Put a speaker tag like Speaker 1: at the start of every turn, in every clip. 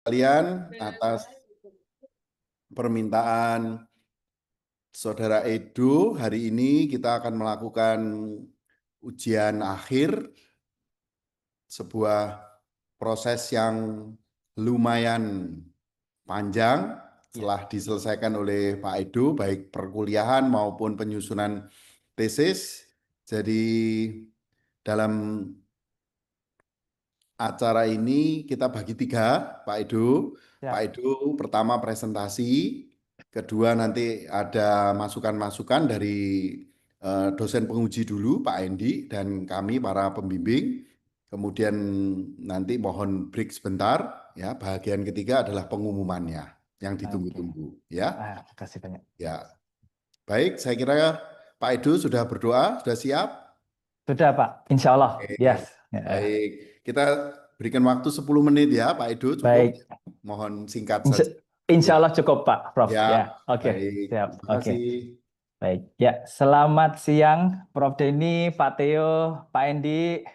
Speaker 1: Kalian atas permintaan Saudara Edo, hari ini kita akan melakukan ujian akhir, sebuah proses yang lumayan panjang setelah diselesaikan oleh Pak Edo, baik perkuliahan maupun penyusunan tesis. Jadi dalam acara ini kita bagi tiga, Pak Edo. Pak Edo pertama presentasi, kedua nanti ada masukan-masukan dari dosen penguji dulu, Pak Endi, dan kami para pembimbing. Kemudian nanti mohon break sebentar. Ya, bagian ketiga adalah pengumumannya yang ditunggu-tunggu. Ya,
Speaker 2: Terima kasih banyak.
Speaker 1: ya. Baik, saya kira Pak Edo sudah berdoa, sudah siap.
Speaker 2: Sudah Pak, Insya Allah.
Speaker 1: Oke,
Speaker 2: Yes.
Speaker 1: baik. Kita berikan waktu 10 menit ya, Pak Edo, cukup?
Speaker 2: Baik.
Speaker 1: Mohon singkat
Speaker 2: Insya,
Speaker 1: saja.
Speaker 2: Insya
Speaker 1: Ya,
Speaker 2: Allah cukup Pak, Prof.
Speaker 1: ya,
Speaker 2: Ya, oke,
Speaker 1: baik.
Speaker 2: siap.
Speaker 1: Terima
Speaker 2: Oke,
Speaker 1: kasih.
Speaker 2: baik. Ya, selamat siang, Prof. Denny, Pak Theo, Pak Endi,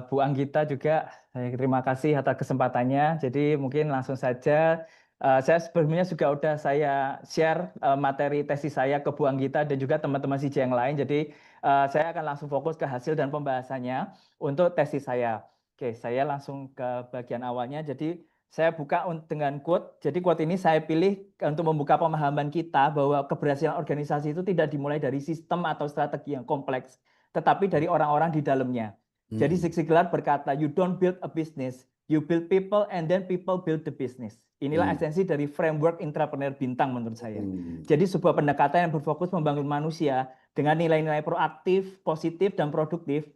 Speaker 2: Bu Anggita juga. Terima kasih atas kesempatannya. Jadi mungkin langsung saja. Saya sebelumnya juga udah saya share materi tesis saya ke Bu Anggita dan juga teman-teman CJ yang lain. Jadi saya akan langsung fokus ke hasil dan pembahasannya untuk tesis saya. Oke, saya langsung ke bagian awalnya. Jadi saya buka dengan quote. Jadi quote ini saya pilih untuk membuka pemahaman kita bahwa keberhasilan organisasi itu tidak dimulai dari sistem atau strategi yang kompleks, tetapi dari orang-orang di dalamnya. Jadi Zig Ziglar berkata, you don't build a business, you build people and then people build the business. Inilah esensi dari framework entrepreneur bintang menurut saya. Jadi sebuah pendekatan yang berfokus membangun manusia dengan nilai-nilai proaktif, positif, dan produktif,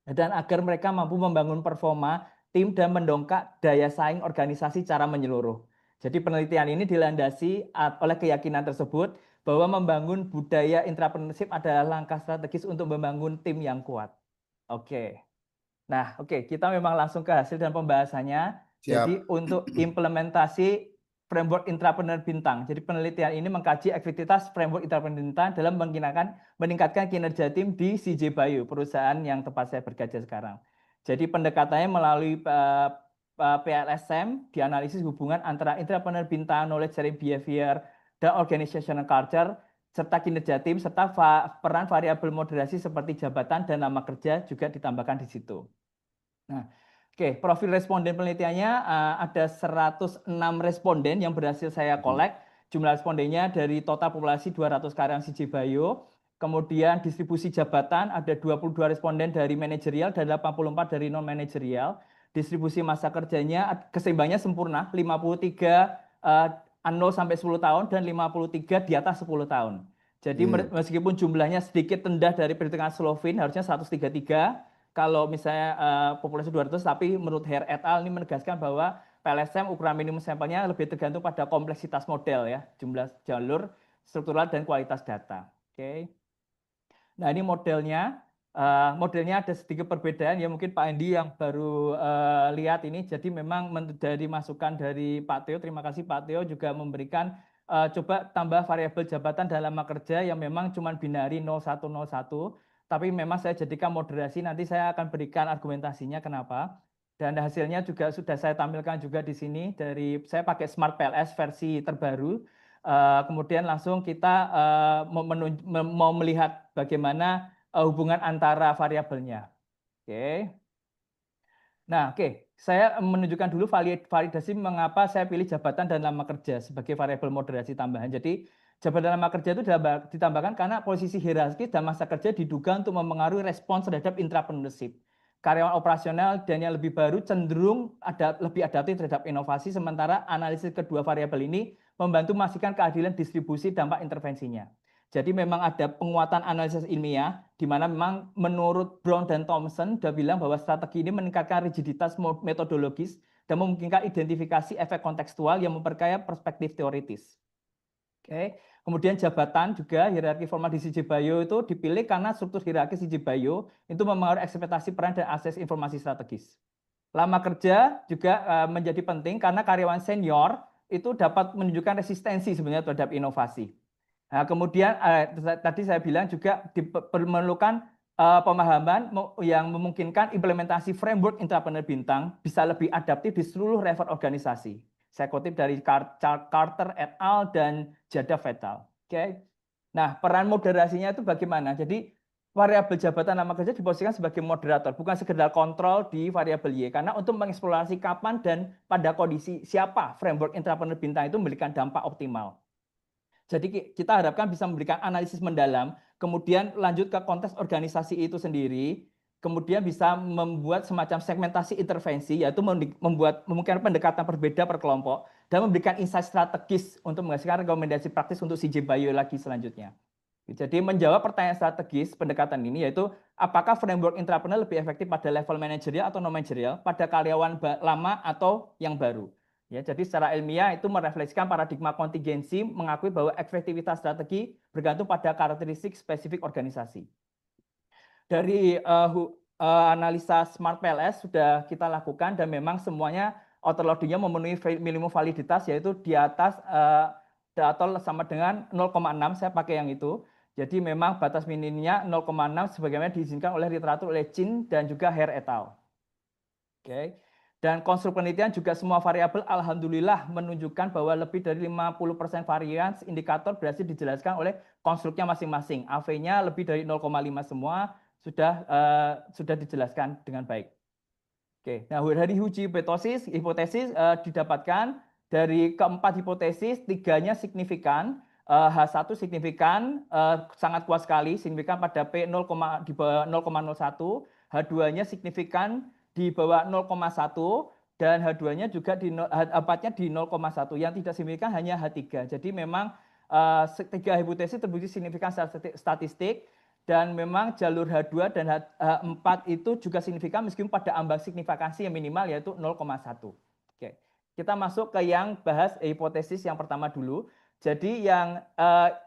Speaker 2: dan agar mereka mampu membangun performa tim dan mendongkrak daya saing organisasi secara menyeluruh. Jadi penelitian ini dilandasi oleh keyakinan tersebut bahwa membangun budaya entrepreneurship adalah langkah strategis untuk membangun tim yang kuat. Oke. Nah, oke, kita memang langsung ke hasil dan pembahasannya.
Speaker 1: Siap.
Speaker 2: Jadi untuk implementasi framework entrepreneur bintang. Jadi penelitian ini mengkaji aktivitas framework entrepreneur bintang dalam meningkatkan kinerja tim di CJ Bio, perusahaan yang tempat saya bekerja sekarang. Jadi pendekatannya melalui PLSM, dianalisis hubungan antara entrepreneur bintang, knowledge sharing behavior, dan organizational culture, serta kinerja tim, serta peran variabel moderasi seperti jabatan dan nama kerja juga ditambahkan di situ. Nah, oke, profil responden penelitiannya ada 106 responden yang berhasil saya collect. Jumlah respondennya dari total populasi 200 karyawan CJ Bio. Kemudian distribusi jabatan ada 22 responden dari manajerial dan 84 dari non-manajerial. Distribusi masa kerjanya keseimbangannya sempurna, 53 0 sampai 10 tahun dan 53 di atas 10 tahun. Jadi meskipun jumlahnya sedikit rendah dari perhitungan Slovin, harusnya 133. Kalau misalnya populasi 200, tapi menurut Herr et al. Ini menegaskan bahwa PLSM ukuran minimum sampelnya lebih tergantung pada kompleksitas model ya, jumlah jalur, struktural, dan kualitas data. Oke. Nah ini modelnya. Modelnya ada sedikit perbedaan ya, mungkin Pak Andi yang baru lihat ini. Jadi memang dari masukan dari Pak Theo, terima kasih Pak Theo juga memberikan coba tambah variabel jabatan dalam kerja yang memang cuma binari 0101, tapi memang saya jadikan moderasi, nanti saya akan berikan argumentasinya kenapa. Dan hasilnya juga sudah saya tampilkan juga di sini, saya pakai Smart PLS versi terbaru. Kemudian langsung kita mau melihat bagaimana hubungan antara variabelnya. Oke. Nah, oke. Saya menunjukkan dulu validasi mengapa saya pilih jabatan dan lama kerja sebagai variabel moderasi tambahan. Jadi jabatan dan lama kerja itu ditambahkan karena posisi hierarkis dan masa kerja diduga untuk memengaruhi respons terhadap entrepreneurship. Karyawan operasional dan yang lebih baru cenderung lebih adaptif terhadap inovasi, sementara analisis kedua variabel ini membantu memastikan keadilan distribusi dampak intervensinya. Jadi memang ada penguatan analisis ilmiah, di mana memang menurut Brown dan Thompson sudah bilang bahwa strategi ini meningkatkan rigiditas metodologis dan memungkinkan identifikasi efek kontekstual yang memperkaya perspektif teoritis. Oke. Kemudian jabatan juga, hierarki formal di CJ Bio itu dipilih karena struktur hierarki CJ Bio itu memengaruhi ekspektasi peran dan akses informasi strategis. Lama kerja juga menjadi penting karena karyawan senior itu dapat menunjukkan resistensi sebenarnya terhadap inovasi. Nah, kemudian tadi saya bilang juga diperlukan pemahaman yang memungkinkan implementasi framework intrapreneur bintang bisa lebih adaptif di seluruh level organisasi. Saya kutip dari Carter et al. Dan Jadaf et al. Oke. Nah, peran moderasinya itu bagaimana? Jadi variabel jabatan nama kerja diposisikan sebagai moderator, bukan sekedar kontrol di variabel Y. Karena untuk mengeksplorasi kapan dan pada kondisi siapa framework intrapreneur bintang itu memberikan dampak optimal. Jadi kita harapkan bisa memberikan analisis mendalam, kemudian lanjut ke konteks organisasi itu sendiri, kemudian bisa membuat semacam segmentasi intervensi, yaitu memungkinkan pendekatan berbeda per kelompok, dan memberikan insight strategis untuk menghasilkan rekomendasi praktis untuk CJ Bio lagi selanjutnya. Jadi menjawab pertanyaan strategis pendekatan ini, yaitu apakah framework intrapreneur lebih efektif pada level manajerial atau non manajerial, pada karyawan lama atau yang baru. Ya, jadi secara ilmiah itu merefleksikan paradigma kontingensi, mengakui bahwa efektivitas strategi bergantung pada karakteristik spesifik organisasi. Dari analisa Smart PLS sudah kita lakukan dan memang semuanya autoloadingnya memenuhi minimum validitas, yaitu di atas atau sama dengan 0,6, saya pakai yang itu. Jadi memang batas minimnya 0,6 sebagaimana diizinkan oleh literatur oleh Chin dan juga Hare et al. Oke. Dan konstruk penelitian juga semua variabel alhamdulillah menunjukkan bahwa lebih dari 50% varians indikator berhasil dijelaskan oleh konstruknya masing-masing. AV-nya lebih dari 0,5 semua sudah dijelaskan dengan baik. Oke. Nah, dari uji hipotesis didapatkan dari keempat hipotesis, 3-nya signifikan, H1 signifikan, sangat kuat sekali, signifikan pada P 0, di bawah 0,01, H2-nya signifikan di bawah 0,1 dan H2-nya juga H4-nya di 0,1. Yang tidak signifikan hanya H3. Jadi memang 3 hipotesis terbukti signifikan secara statistik dan memang jalur H2 dan H4 itu juga signifikan meskipun pada ambang signifikansi yang minimal yaitu 0,1. Oke. Kita masuk ke yang bahas hipotesis yang pertama dulu. Jadi yang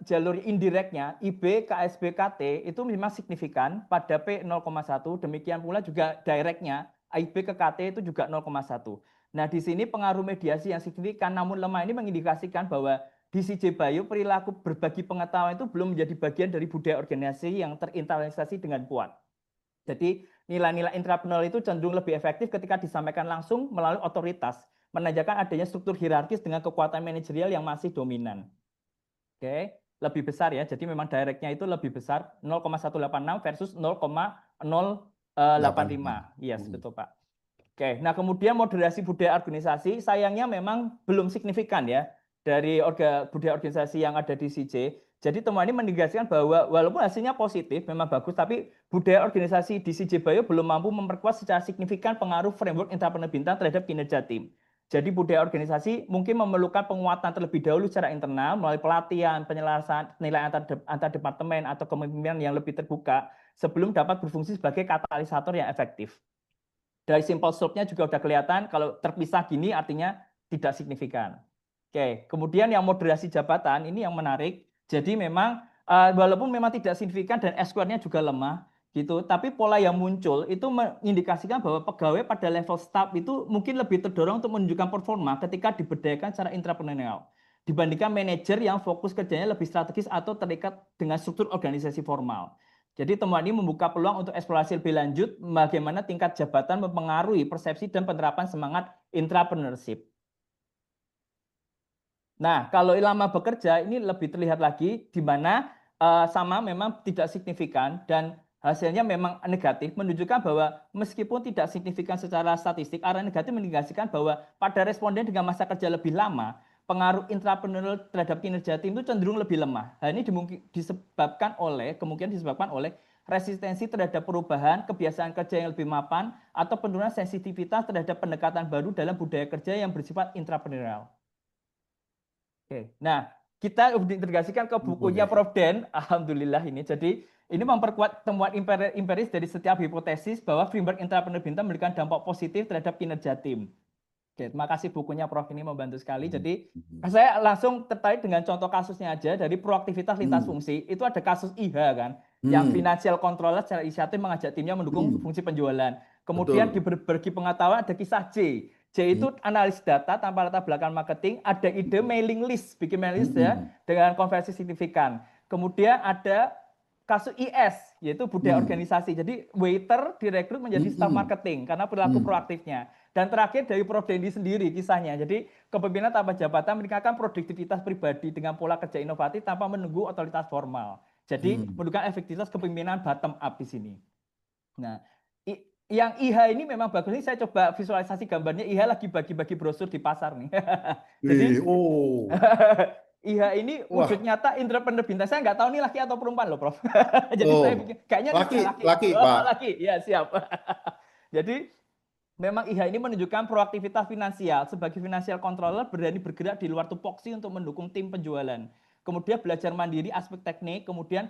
Speaker 2: jalur indirectnya IB, KSB, KT itu memang signifikan pada P 0,1. Demikian pula juga directnya IB ke KT itu juga 0,1. Nah, di sini pengaruh mediasi yang signifikan namun lemah ini mengindikasikan bahwa di CJ Bio perilaku berbagi pengetahuan itu belum menjadi bagian dari budaya organisasi yang terinternalisasi dengan kuat. Jadi nilai-nilai intrapreneur itu cenderung lebih efektif ketika disampaikan langsung melalui otoritas, menandakan adanya struktur hierarkis dengan kekuatan manajerial yang masih dominan. Oke, lebih besar ya. Jadi memang directnya itu lebih besar 0,186 versus 0,085. Yes, betul Pak. Oke, nah kemudian moderasi budaya organisasi sayangnya memang belum signifikan ya dari budaya organisasi yang ada di CJ. Jadi temuan ini mendegasikan bahwa walaupun hasilnya positif, memang bagus, tapi budaya organisasi di CJ Bio belum mampu memperkuat secara signifikan pengaruh framework intrapreneur bintang terhadap kinerja tim. Jadi budaya organisasi mungkin memerlukan penguatan terlebih dahulu secara internal melalui pelatihan, penyelarasan nilai antar departemen atau kepemimpinan yang lebih terbuka sebelum dapat berfungsi sebagai katalisator yang efektif. Dari simple slope-nya juga sudah kelihatan kalau terpisah gini artinya tidak signifikan. Oke, kemudian yang moderasi jabatan ini yang menarik. Jadi memang walaupun memang tidak signifikan dan S-square-nya juga lemah gitu, tapi pola yang muncul itu mengindikasikan bahwa pegawai pada level staff itu mungkin lebih terdorong untuk menunjukkan performa ketika diberdayakan secara intrapersonal dibandingkan manajer yang fokus kerjanya lebih strategis atau terikat dengan struktur organisasi formal. Jadi temuan ini membuka peluang untuk eksplorasi lebih lanjut bagaimana tingkat jabatan mempengaruhi persepsi dan penerapan semangat intrapreneurship. Nah, kalau lama bekerja ini lebih terlihat lagi di mana sama memang tidak signifikan dan hasilnya memang negatif, menunjukkan bahwa meskipun tidak signifikan secara statistik, arah negatif mengindikasikan bahwa pada responden dengan masa kerja lebih lama, pengaruh intrapreneurial terhadap kinerja tim itu cenderung lebih lemah. Hal ini kemungkinan disebabkan oleh resistensi terhadap perubahan, kebiasaan kerja yang lebih mapan, atau penurunan sensitivitas terhadap pendekatan baru dalam budaya kerja yang bersifat intrapreneurial. Oke, nah kita integrasikan ke bukunya Prof. Den, alhamdulillah ini. Jadi ini memperkuat temuan empiris dari setiap hipotesis bahwa framework intrapreneur bintang memberikan dampak positif terhadap kinerja tim. Oke, terima kasih bukunya Prof ini membantu sekali. Jadi saya langsung tertarik dengan contoh kasusnya aja dari proaktivitas lintas fungsi. Itu ada kasus IH kan, yang financial controller secara inisiatif mengajak timnya mendukung fungsi penjualan. Kemudian di berbagi pengetahuan ada kisah J. J itu analis data tanpa latar belakang marketing, ada ide mailing list, bikin mailing list ya dengan konversi signifikan. Kemudian ada kasus IS, yaitu budaya organisasi. Jadi waiter direkrut menjadi staff marketing karena perilaku proaktifnya. Dan terakhir dari Prof. Dendi sendiri kisahnya. Jadi kepemimpinan tanpa jabatan meningkatkan produktivitas pribadi dengan pola kerja inovatif tanpa menunggu otoritas formal. Jadi menunjukkan efektivitas kepemimpinan bottom up di sini. Nah, yang IH ini memang bagus. Ini saya coba visualisasi gambarnya. IH lagi bagi-bagi brosur di pasar nih. Jadi IH ini wujud nyata entrepreneur bintang. Saya nggak tahu nih laki atau perempuan loh, Prof. Jadi saya bikin kayaknya
Speaker 1: laki, Pak.
Speaker 2: Laki. Ya, siap. Jadi memang IH ini menunjukkan proaktivitas finansial. Sebagai financial controller berani bergerak di luar tupoksi untuk mendukung tim penjualan. Kemudian belajar mandiri aspek teknik, kemudian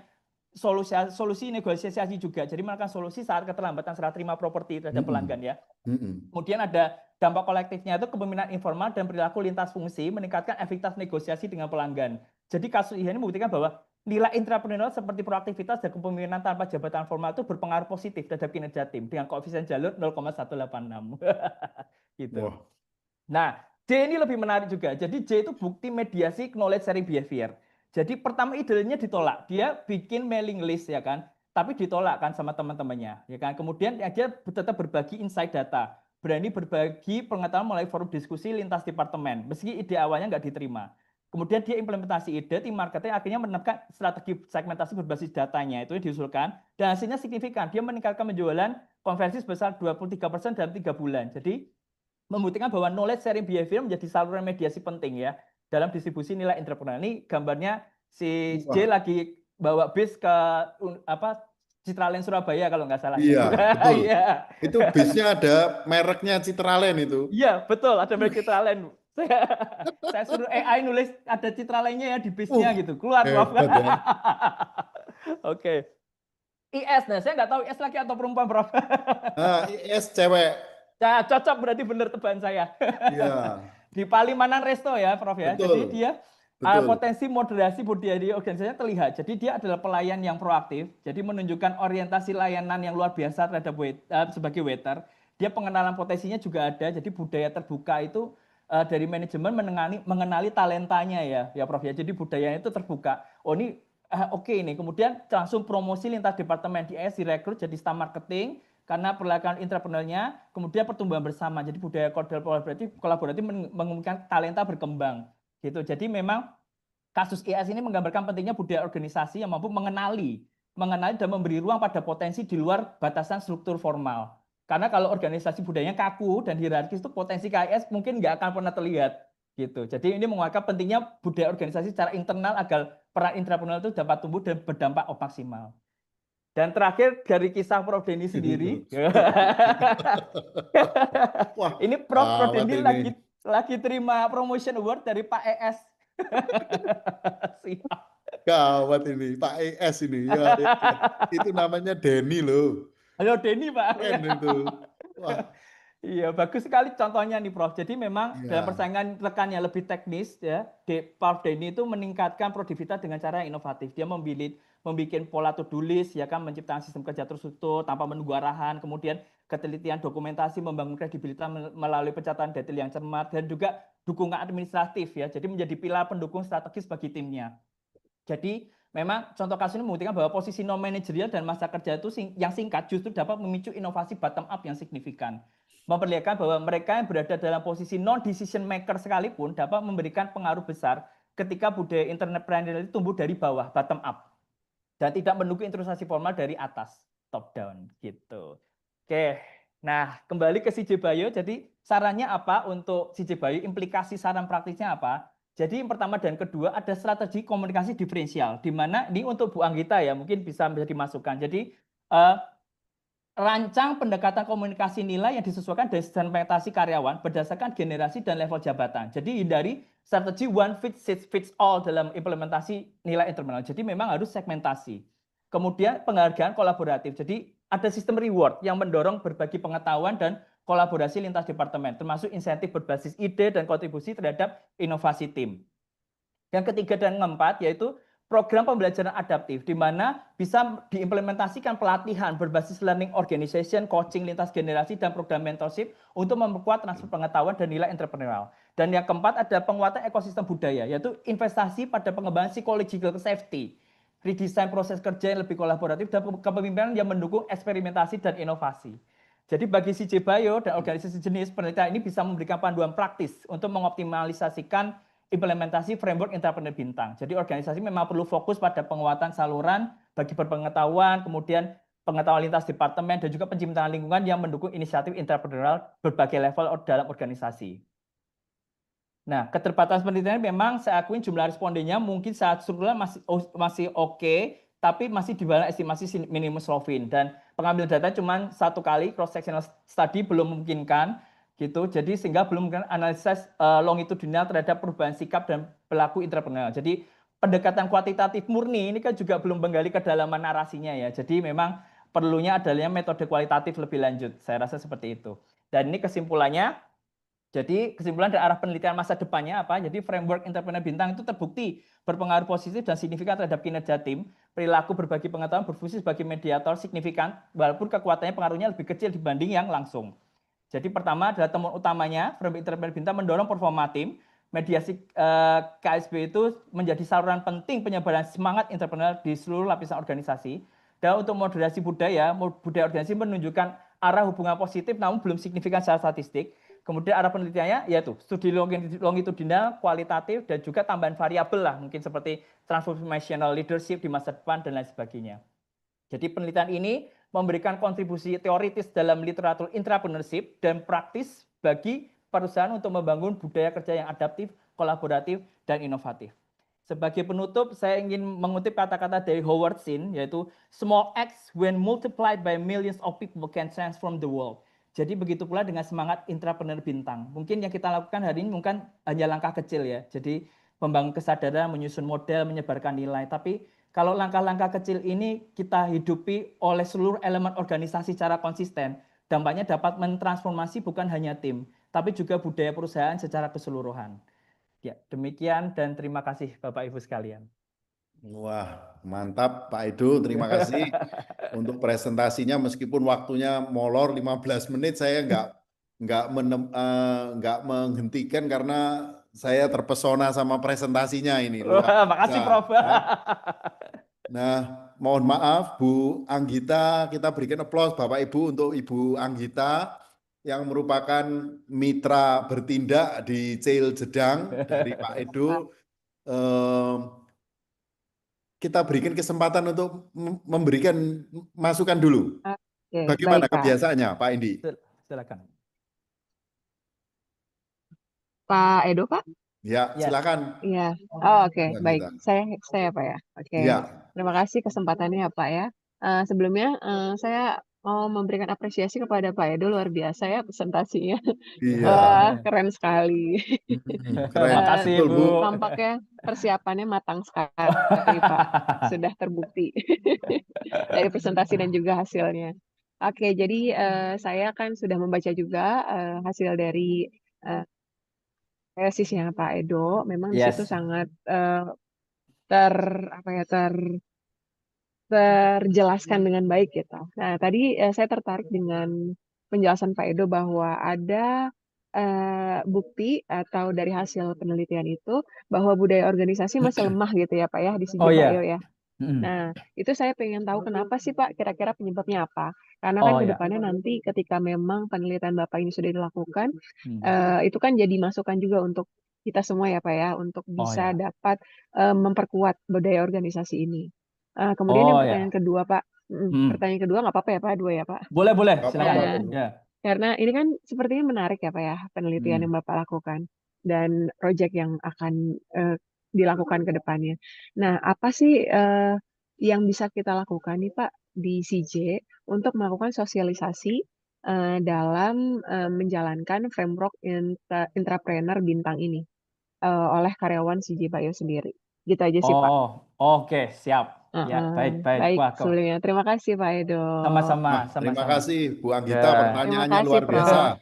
Speaker 2: solusi negosiasi juga. Jadi melakukan solusi saat keterlambatan serah terima properti terhadap pelanggan ya. Kemudian ada dampak kolektifnya itu kepemimpinan informal dan perilaku lintas fungsi meningkatkan efektivitas negosiasi dengan pelanggan. Jadi kasus ini membuktikan bahwa nilai intrapersonal seperti proaktivitas dan kepemimpinan tanpa jabatan formal itu berpengaruh positif terhadap kinerja tim dengan koefisien jalur 0,186. Gitu. Wow. Nah, J ini lebih menarik juga. Jadi J itu bukti mediasi knowledge sharing behavior. Jadi pertama idenya ditolak, dia bikin mailing list ya kan, tapi ditolak kan sama teman-temannya, ya kan. Kemudian dia tetap berbagi insight data, berani berbagi pengetahuan melalui forum diskusi lintas departemen, meski ide awalnya nggak diterima. Kemudian dia implementasi ide, tim marketing akhirnya menetapkan strategi segmentasi berbasis datanya, itu diusulkan, dan hasilnya signifikan. Dia meningkatkan penjualan konversi sebesar 23% dalam 3 bulan. Jadi membuktikan bahwa knowledge sharing behavior menjadi saluran mediasi penting ya dalam distribusi nilai entrepreneur. Ini gambarnya si J lagi bawa bis ke Citraland Surabaya kalau nggak salah.
Speaker 1: Iya, betul. Iya. Itu bisnya ada mereknya Citraland itu.
Speaker 2: Iya, betul, ada merek Citraland. Saya suruh AI nulis ada Citralandnya ya di bisnya gitu. Keluar, Prof. Ya. Oke. IS, nah saya nggak tahu IS laki atau perempuan, Prof.
Speaker 1: IS cewek.
Speaker 2: Ya, cocok berarti benar tebakan saya. Iya. Di Palimanan Resto ya, Prof ya. Betul. Jadi dia potensi moderasi budaya organisasinya terlihat. Jadi dia adalah pelayan yang proaktif. Jadi menunjukkan orientasi layanan yang luar biasa terhadap sebagai waiter. Dia pengenalan potensinya juga ada. Jadi budaya terbuka itu dari manajemen mengenali talentanya ya Prof ya. Jadi budayanya itu terbuka. Oh ini oke ini. Kemudian langsung promosi lintas departemen di IS direkrut jadi staff marketing. Karena perlakuan intrapreneurnya, kemudian pertumbuhan bersama. Jadi budaya kolaboratif memungkinkan talenta berkembang. Gitu. Jadi memang kasus IS ini menggambarkan pentingnya budaya organisasi yang mampu mengenali dan memberi ruang pada potensi di luar batasan struktur formal. Karena kalau organisasi budayanya kaku dan hierarkis itu potensi KIS mungkin nggak akan pernah terlihat. Gitu. Jadi ini menguatkan pentingnya budaya organisasi secara internal agar peran intrapreneurial itu dapat tumbuh dan berdampak maksimal. Dan terakhir dari kisah Prof. Dendi sendiri. Wah, ini Prof. Dendi lagi terima promotion award dari Pak ES.
Speaker 1: Gawat ini, Pak ES ini. Ya, itu namanya Denny loh.
Speaker 2: Halo Denny, Pak.
Speaker 1: Keren itu. Wah.
Speaker 2: Iya, bagus sekali contohnya nih Prof. Jadi memang dalam persaingan rekan yang lebih teknis ya, Prof. Denny itu meningkatkan produktivitas dengan cara yang inovatif. Dia membuat pola to-do list, ya kan, menciptakan sistem kerja terstruktur tanpa menunggu arahan, kemudian ketelitian dokumentasi, membangun kredibilitas melalui pencatatan detail yang cermat, dan juga dukungan administratif ya. Jadi menjadi pilar pendukung strategis bagi timnya. Jadi memang contoh kasus ini membuktikan bahwa posisi non manajerial dan masa kerja itu yang singkat justru dapat memicu inovasi bottom up yang signifikan. Memperlihatkan bahwa mereka yang berada dalam posisi non decision maker sekalipun dapat memberikan pengaruh besar ketika budaya entrepreneurial itu tumbuh dari bawah, bottom up, dan tidak menunggu introspeksi formal dari atas, top down gitu. Oke, nah kembali ke CJ Bayo. Jadi sarannya apa untuk CJ Bayo? Implikasi saran praktisnya apa? Jadi yang pertama dan kedua ada strategi komunikasi diferensial, di mana ini untuk Bu Anggita ya mungkin bisa dimasukkan. Jadi rancang pendekatan komunikasi nilai yang disesuaikan dengan segmentasi karyawan berdasarkan generasi dan level jabatan. Jadi hindari strategi one fits all dalam implementasi nilai internal. Jadi memang harus segmentasi. Kemudian penghargaan kolaboratif. Jadi ada sistem reward yang mendorong berbagi pengetahuan dan kolaborasi lintas departemen, termasuk insentif berbasis ide dan kontribusi terhadap inovasi tim. Yang ketiga dan keempat yaitu program pembelajaran adaptif, di mana bisa diimplementasikan pelatihan berbasis learning organization, coaching lintas generasi, dan program mentorship untuk memperkuat transfer pengetahuan dan nilai entrepreneurial. Dan yang keempat ada penguatan ekosistem budaya, yaitu investasi pada pengembangan psychological safety. redesign proses kerja yang lebih kolaboratif, dan kepemimpinan yang mendukung eksperimentasi dan inovasi. Jadi bagi CJ Bio dan organisasi jenis, penelitian ini bisa memberikan panduan praktis untuk mengoptimalisasikan implementasi framework entrepreneur bintang. Jadi organisasi memang perlu fokus pada penguatan saluran bagi berpengetahuan, kemudian pengetahuan lintas departemen, dan juga penciptaan lingkungan yang mendukung inisiatif entrepreneurial berbagai level dalam organisasi. Nah, keterbatasan penelitian memang saya akui jumlah respondennya mungkin saat struktural masih oke, tapi masih di bawah estimasi minimum Slovin, dan pengambilan data cuma 1 kali, cross sectional study belum memungkinkan gitu. Jadi sehingga belum mungkin analisis longitudinal terhadap perubahan sikap dan pelaku entrepreneur. Jadi pendekatan kuantitatif murni ini kan juga belum menggali kedalaman narasinya ya. Jadi memang perlunya adanya metode kualitatif lebih lanjut. Saya rasa seperti itu. Dan ini kesimpulannya. Jadi kesimpulan dari arah penelitian masa depannya apa? Jadi framework entrepreneur bintang itu terbukti berpengaruh positif dan signifikan terhadap kinerja tim, perilaku berbagi pengetahuan, berfungsi sebagai mediator signifikan, walaupun kekuatannya pengaruhnya lebih kecil dibanding yang langsung. Jadi pertama adalah temuan utamanya, framework entrepreneur bintang mendorong performa tim, mediasi KSB itu menjadi saluran penting penyebaran semangat entrepreneur di seluruh lapisan organisasi. Dan untuk moderasi budaya organisasi menunjukkan arah hubungan positif namun belum signifikan secara statistik. Kemudian arah penelitiannya yaitu studi longitudinal, kualitatif, dan juga tambahan variabel lah, mungkin seperti transformational leadership di masa depan dan lain sebagainya. Jadi penelitian ini memberikan kontribusi teoritis dalam literatur entrepreneurship dan praktis bagi perusahaan untuk membangun budaya kerja yang adaptif, kolaboratif, dan inovatif. Sebagai penutup, saya ingin mengutip kata-kata dari Howard Zinn, yaitu small acts when multiplied by millions of people can transform the world. Jadi begitu pula dengan semangat entrepreneur bintang. Mungkin yang kita lakukan hari ini mungkin hanya langkah kecil ya. Jadi membangun kesadaran, menyusun model, menyebarkan nilai. Tapi kalau langkah-langkah kecil ini kita hidupi oleh seluruh elemen organisasi secara konsisten, dampaknya dapat mentransformasi bukan hanya tim, tapi juga budaya perusahaan secara keseluruhan. Ya, demikian dan terima kasih Bapak Ibu sekalian.
Speaker 1: Wah, mantap Pak Edo, terima kasih untuk presentasinya. Meskipun waktunya molor 15 menit, saya nggak menghentikan karena saya terpesona sama presentasinya ini, luar
Speaker 2: Wah,
Speaker 1: biasa.
Speaker 2: makasih Prof.
Speaker 1: Ya. Nah, mohon maaf Bu Anggita, kita berikan aplaus Bapak Ibu untuk Ibu Anggita yang merupakan mitra bertindak di CEIL Jedang dari Pak Edo. Kita berikan kesempatan untuk memberikan masukan dulu.
Speaker 3: Oke,
Speaker 1: Bagaimana
Speaker 3: baik Pak.
Speaker 1: kebiasaannya, Pak Indi?
Speaker 2: Silakan.
Speaker 3: Pak Edo, Pak?
Speaker 1: Ya,
Speaker 2: Yes.
Speaker 1: silakan.
Speaker 3: Iya. Oh, oke,
Speaker 1: Ya,
Speaker 3: baik.
Speaker 1: kita.
Speaker 3: Saya Pak ya. Oke.
Speaker 1: Ya.
Speaker 3: Terima kasih kesempatannya ya Pak ya. Sebelumnya saya mau memberikan apresiasi kepada Pak Edo, luar biasa ya presentasinya.
Speaker 1: Iya.
Speaker 3: Wah, keren sekali.
Speaker 1: Keren.
Speaker 2: Makasih
Speaker 1: Betul,
Speaker 2: Bu.
Speaker 1: Bu.
Speaker 3: Tampaknya persiapannya matang sekali Pak. Sudah terbukti dari presentasi dan juga hasilnya. Oke, jadi saya kan sudah membaca juga hasil dari tesisnya Pak Edo. Memang di situ
Speaker 2: Yes.
Speaker 3: sangat terjelaskan dengan baik gitu. Nah, tadi saya tertarik dengan penjelasan Pak Edo bahwa ada bukti atau dari hasil penelitian itu bahwa budaya organisasi masih lemah gitu ya Pak ya di CJ
Speaker 2: Oh
Speaker 3: Bio
Speaker 2: iya.
Speaker 3: ya. Nah, itu saya pengen tahu kenapa sih Pak, kira-kira penyebabnya apa? Karena kan
Speaker 2: Oh
Speaker 3: ke
Speaker 2: ya.
Speaker 3: depannya nanti ketika memang penelitian Bapak ini sudah dilakukan, itu kan jadi masukan juga untuk kita semua ya Pak ya, untuk
Speaker 2: Oh
Speaker 3: bisa
Speaker 2: ya.
Speaker 3: dapat memperkuat budaya organisasi ini. Kemudian yang
Speaker 2: Oh
Speaker 3: pertanyaan
Speaker 2: ya.
Speaker 3: kedua Pak, pertanyaan kedua nggak apa-apa ya Pak, dua ya Pak.
Speaker 2: Boleh,
Speaker 1: Nggak
Speaker 2: silakan.
Speaker 1: apa-apa, Bu.
Speaker 2: Ya.
Speaker 3: Karena ini kan sepertinya menarik ya Pak ya, penelitian yang Bapak lakukan dan proyek yang akan dilakukan ke depannya. Nah, apa sih yang bisa kita lakukan nih Pak di CJ untuk melakukan sosialisasi dalam menjalankan framework intrapreneur bintang ini oleh karyawan CJ Bio sendiri? Gitu aja sih Pak.
Speaker 2: Oh, oke, siap. Ya, baik.
Speaker 3: Baik,
Speaker 2: Wah, kok.
Speaker 3: sebelumnya terima kasih Pak Edo.
Speaker 1: Nah, terima
Speaker 2: Sama-sama.
Speaker 1: kasih Bu Anggita,
Speaker 2: Ya.
Speaker 3: Terima
Speaker 1: pertanyaannya
Speaker 3: kasih
Speaker 1: luar biasa.
Speaker 3: Prof.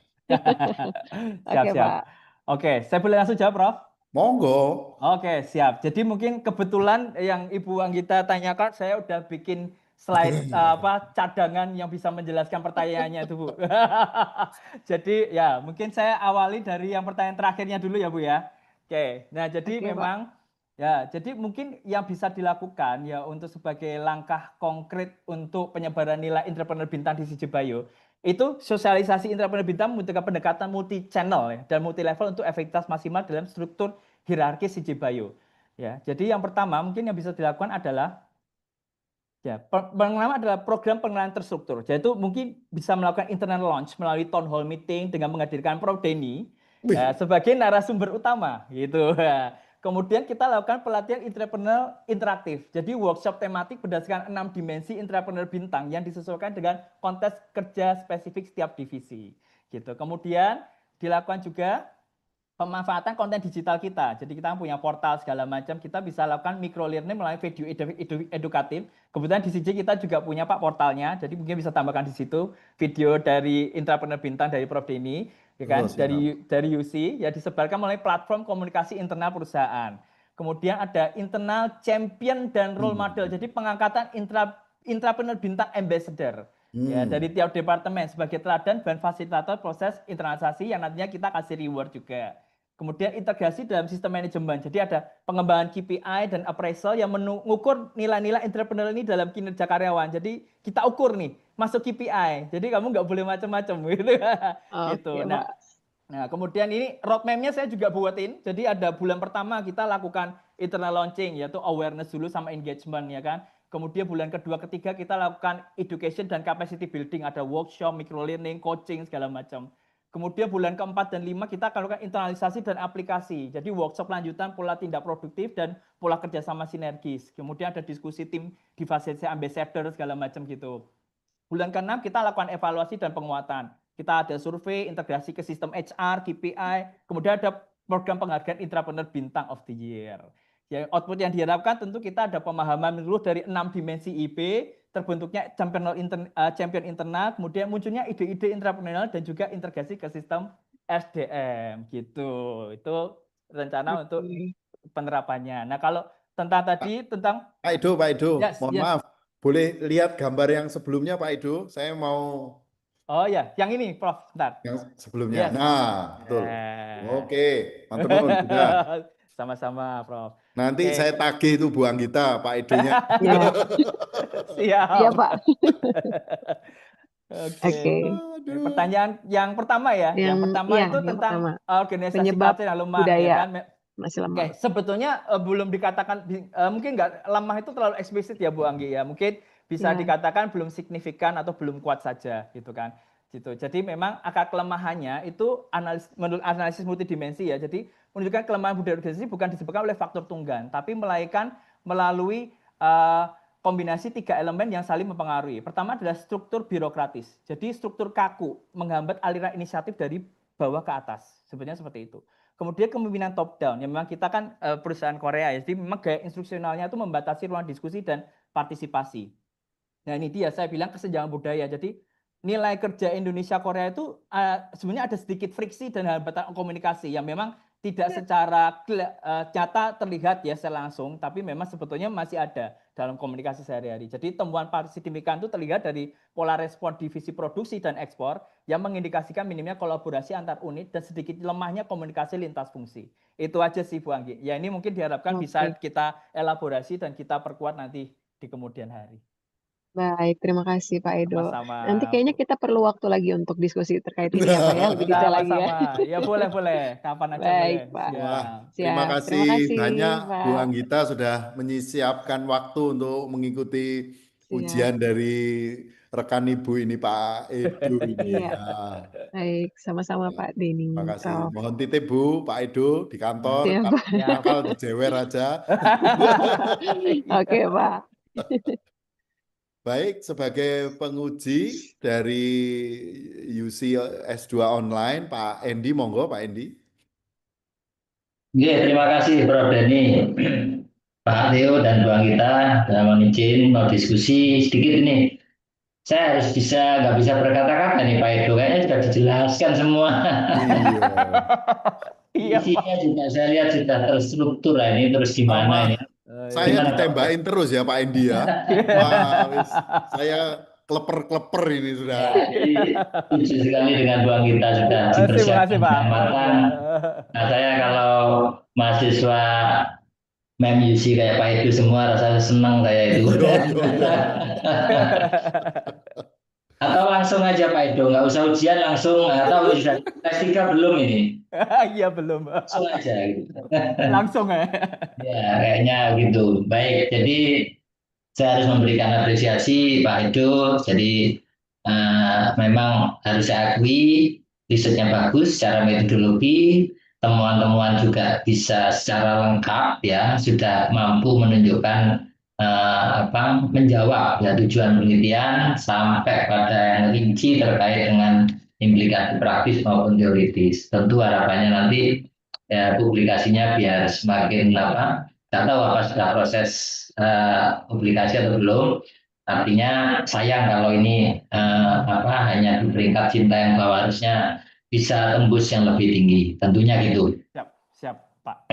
Speaker 3: Oke
Speaker 2: Siap.
Speaker 3: Pak.
Speaker 2: Oke, saya boleh langsung jawab, Prof?
Speaker 1: Monggo.
Speaker 2: Oke, siap. Jadi mungkin kebetulan yang Ibu Anggita tanyakan, saya udah bikin slide cadangan yang bisa menjelaskan pertanyaannya itu, Bu. Jadi ya, mungkin saya awali dari yang pertanyaan terakhirnya dulu ya, Bu ya. Oke. Nah, jadi
Speaker 3: Oke, Pak.
Speaker 2: memang Ya, jadi mungkin yang bisa dilakukan ya untuk sebagai langkah konkret untuk penyebaran nilai entrepreneur bintang di Sijibayo, itu sosialisasi entrepreneur bintang membutuhkan pendekatan multi channel ya, dan multi level untuk efektivitas maksimal dalam struktur hierarki Sijibayo. Ya, jadi yang pertama mungkin yang bisa dilakukan adalah ya, pertama adalah program pengenalan terstruktur. Yaitu mungkin bisa melakukan internal launch melalui town hall meeting dengan menghadirkan Prof Denny
Speaker 1: Wih,
Speaker 2: sebagai narasumber utama gitu. Kemudian kita lakukan pelatihan entrepreneur interaktif. Jadi workshop tematik berdasarkan 6 dimensi entrepreneur bintang yang disesuaikan dengan konteks kerja spesifik setiap divisi. Gitu. Kemudian dilakukan juga pemanfaatan konten digital kita. Jadi kita punya portal segala macam, kita bisa lakukan micro learning melalui video edukatif. Kebetulan di CJ kita juga punya Pak portalnya, jadi mungkin bisa tambahkan di situ video dari entrepreneur bintang dari Prof Denny, ya kan,
Speaker 1: oh, siap.
Speaker 2: dari UC, ya disebarkan melalui platform komunikasi internal perusahaan. Kemudian ada internal champion dan role model, jadi pengangkatan entrepreneur bintang ambassador. Ya, dari tiap departemen sebagai teladan dan fasilitator proses internalisasi yang nantinya kita kasih reward juga. Kemudian integrasi dalam sistem manajemen. Jadi ada pengembangan KPI dan appraisal yang mengukur nilai-nilai entrepreneur ini dalam kinerja karyawan. Jadi kita ukur nih, masuk KPI. Jadi kamu nggak boleh macam-macam gitu. Gitu.
Speaker 3: Oke, Pak.
Speaker 2: Nah, kemudian ini roadmap-nya saya juga buatin. Jadi ada bulan pertama kita lakukan internal launching, yaitu awareness dulu sama engagement, ya kan. Kemudian bulan kedua, ketiga kita lakukan education dan capacity building. Ada workshop, micro learning, coaching, segala macam. Kemudian bulan keempat dan lima kita akan lakukan internalisasi dan aplikasi. Jadi workshop lanjutan pola tindak produktif dan pola kerjasama sinergis. Kemudian ada diskusi tim di fasilitasi ambassador segala macam gitu. Bulan ke-6 kita lakukan evaluasi dan penguatan. Kita ada survei, integrasi ke sistem HR, KPI, kemudian ada program penghargaan entrepreneur bintang of the year. Ya, output yang diharapkan tentu kita ada pemahaman menyeluruh dari 6 dimensi IB, terbentuknya champion internal, kemudian munculnya ide-ide entrepreneurial dan juga integrasi ke sistem SDM gitu. Itu rencana untuk penerapannya. Nah, kalau tentang tadi tentang
Speaker 1: Pak Edo,
Speaker 2: yes,
Speaker 1: mohon
Speaker 2: yes.
Speaker 1: maaf. Boleh lihat gambar yang sebelumnya Pak Edo? Saya mau
Speaker 2: Oh ya, yang ini Prof, bentar.
Speaker 1: yang sebelumnya.
Speaker 2: Yes.
Speaker 1: Nah, betul.
Speaker 2: Nah.
Speaker 1: Oke, mantul sudah.
Speaker 2: Sama-sama, Prof.
Speaker 1: Nanti
Speaker 2: Oke.
Speaker 1: saya tagih itu Bu Anggita, Pak Edonya.
Speaker 3: Ya,
Speaker 2: Siap.
Speaker 3: iya, Pak.
Speaker 2: Oke.
Speaker 3: Oke.
Speaker 2: Pertanyaan yang pertama ya. Yang pertama
Speaker 3: iya,
Speaker 2: itu
Speaker 3: yang
Speaker 2: tentang
Speaker 3: pertama.
Speaker 2: organisasi
Speaker 3: Penyebab
Speaker 2: culture yang lemah, ya
Speaker 3: budaya
Speaker 2: kan?
Speaker 3: masih
Speaker 2: Oke,
Speaker 3: lemah.
Speaker 2: sebetulnya belum dikatakan mungkin nggak lemah itu terlalu eksplisit ya Bu Anggi ya. Mungkin bisa
Speaker 3: Iya.
Speaker 2: dikatakan belum signifikan atau belum kuat saja gitu kan. Gitu. Jadi memang akar kelemahannya itu menurut analisis multidimensi ya. Jadi menunjukkan kelemahan budaya organisasi bukan disebabkan oleh faktor tunggal, tapi melainkan melalui kombinasi 3 elemen yang saling mempengaruhi. Pertama adalah struktur birokratis. Jadi struktur kaku menghambat aliran inisiatif dari bawah ke atas. Sebenarnya seperti itu. Kemudian kepemimpinan top down, yang memang kita kan perusahaan Korea ya, jadi memang gaya instruksionalnya itu membatasi ruang diskusi dan partisipasi. Nah ini dia saya bilang kesenjangan budaya. Jadi nilai kerja Indonesia Korea itu sebenarnya ada sedikit friksi dan hambatan komunikasi yang memang tidak secara nyata terlihat ya secara langsung, tapi memang sebetulnya masih ada dalam komunikasi sehari-hari. Jadi temuan signifikan itu terlihat dari pola respon divisi produksi dan ekspor yang mengindikasikan minimnya kolaborasi antar unit dan sedikit lemahnya komunikasi lintas fungsi. Itu aja sih Bu Anggi. Ya ini mungkin diharapkan bisa kita elaborasi dan kita perkuat nanti di kemudian hari.
Speaker 3: Baik, terima kasih Pak Edo.
Speaker 2: Sama-sama.
Speaker 3: Nanti kayaknya kita perlu waktu lagi untuk diskusi terkait ini ya Pak ya, lebih detail lagi ya.
Speaker 2: Sama-sama. Ya boleh. Kapan aja
Speaker 3: Baik,
Speaker 2: boleh.
Speaker 3: Pak.
Speaker 1: Wah,
Speaker 3: Siap.
Speaker 1: terima
Speaker 3: Terima kasih,
Speaker 1: banyak Bu
Speaker 3: Pak.
Speaker 1: Anggita sudah menyisiapkan waktu untuk mengikuti ujian dari rekan Ibu ini Pak Edo ini.
Speaker 3: Iya.
Speaker 1: Ya.
Speaker 3: Baik, sama-sama Pak Denny.
Speaker 1: Terima kasih.
Speaker 3: Prof.
Speaker 1: Mohon titip Bu, Pak Edo di kantor.
Speaker 3: Siap,
Speaker 1: Kalau
Speaker 3: Pak.
Speaker 1: nakal dijewer aja.
Speaker 3: Oke, Pak.
Speaker 1: Baik, sebagai penguji dari UC S2 online, Pak Endi, monggo Pak Endi.
Speaker 4: Oke, terima kasih Prof. Denny, Pak Theo dan Bu Anggita sudah mohon izin mau diskusi sedikit ini. Saya harus nggak bisa berkata-kata nih Pak Edo, kayaknya sudah dijelaskan semua.
Speaker 2: Iya.
Speaker 4: Isinya juga saya lihat sudah terstruktur lah ini, terus gimana ini.
Speaker 1: Saya ditembakin terus ya Pak Endi ya. Wah, saya kleper-kleper ini sudah.
Speaker 4: Ya, jadi setuju sekali dengan Bu Anggita sudah dipersiapkan dengan matang. Nah, saya kalau mahasiswa UC kayak Pak Edu semua, rasanya senang saya itu.
Speaker 1: Yo yo yo.
Speaker 4: Atau langsung aja Pak Edu, nggak usah ujian langsung, atau sudah S3 belum ini?
Speaker 2: Iya belum.
Speaker 4: Langsung aja gitu.
Speaker 2: Langsung ya.
Speaker 4: Ya, kayaknya gitu. Baik, jadi saya harus memberikan apresiasi Pak Edo. Jadi memang harus saya akui risetnya bagus secara metodologi, temuan-temuan juga bisa secara lengkap ya, sudah mampu menunjukkan menjawab ya tujuan penelitian sampai pada yang rinci terkait dengan implikasi praktis maupun teoritis. Tentu harapannya nanti ya publikasinya biar semakin tidak tahu apa sudah proses publikasi atau belum. Artinya sayang kalau ini hanya di peringkat cinta yang bawah, harusnya bisa tembus yang lebih tinggi. Tentunya gitu.
Speaker 2: Siap Pak.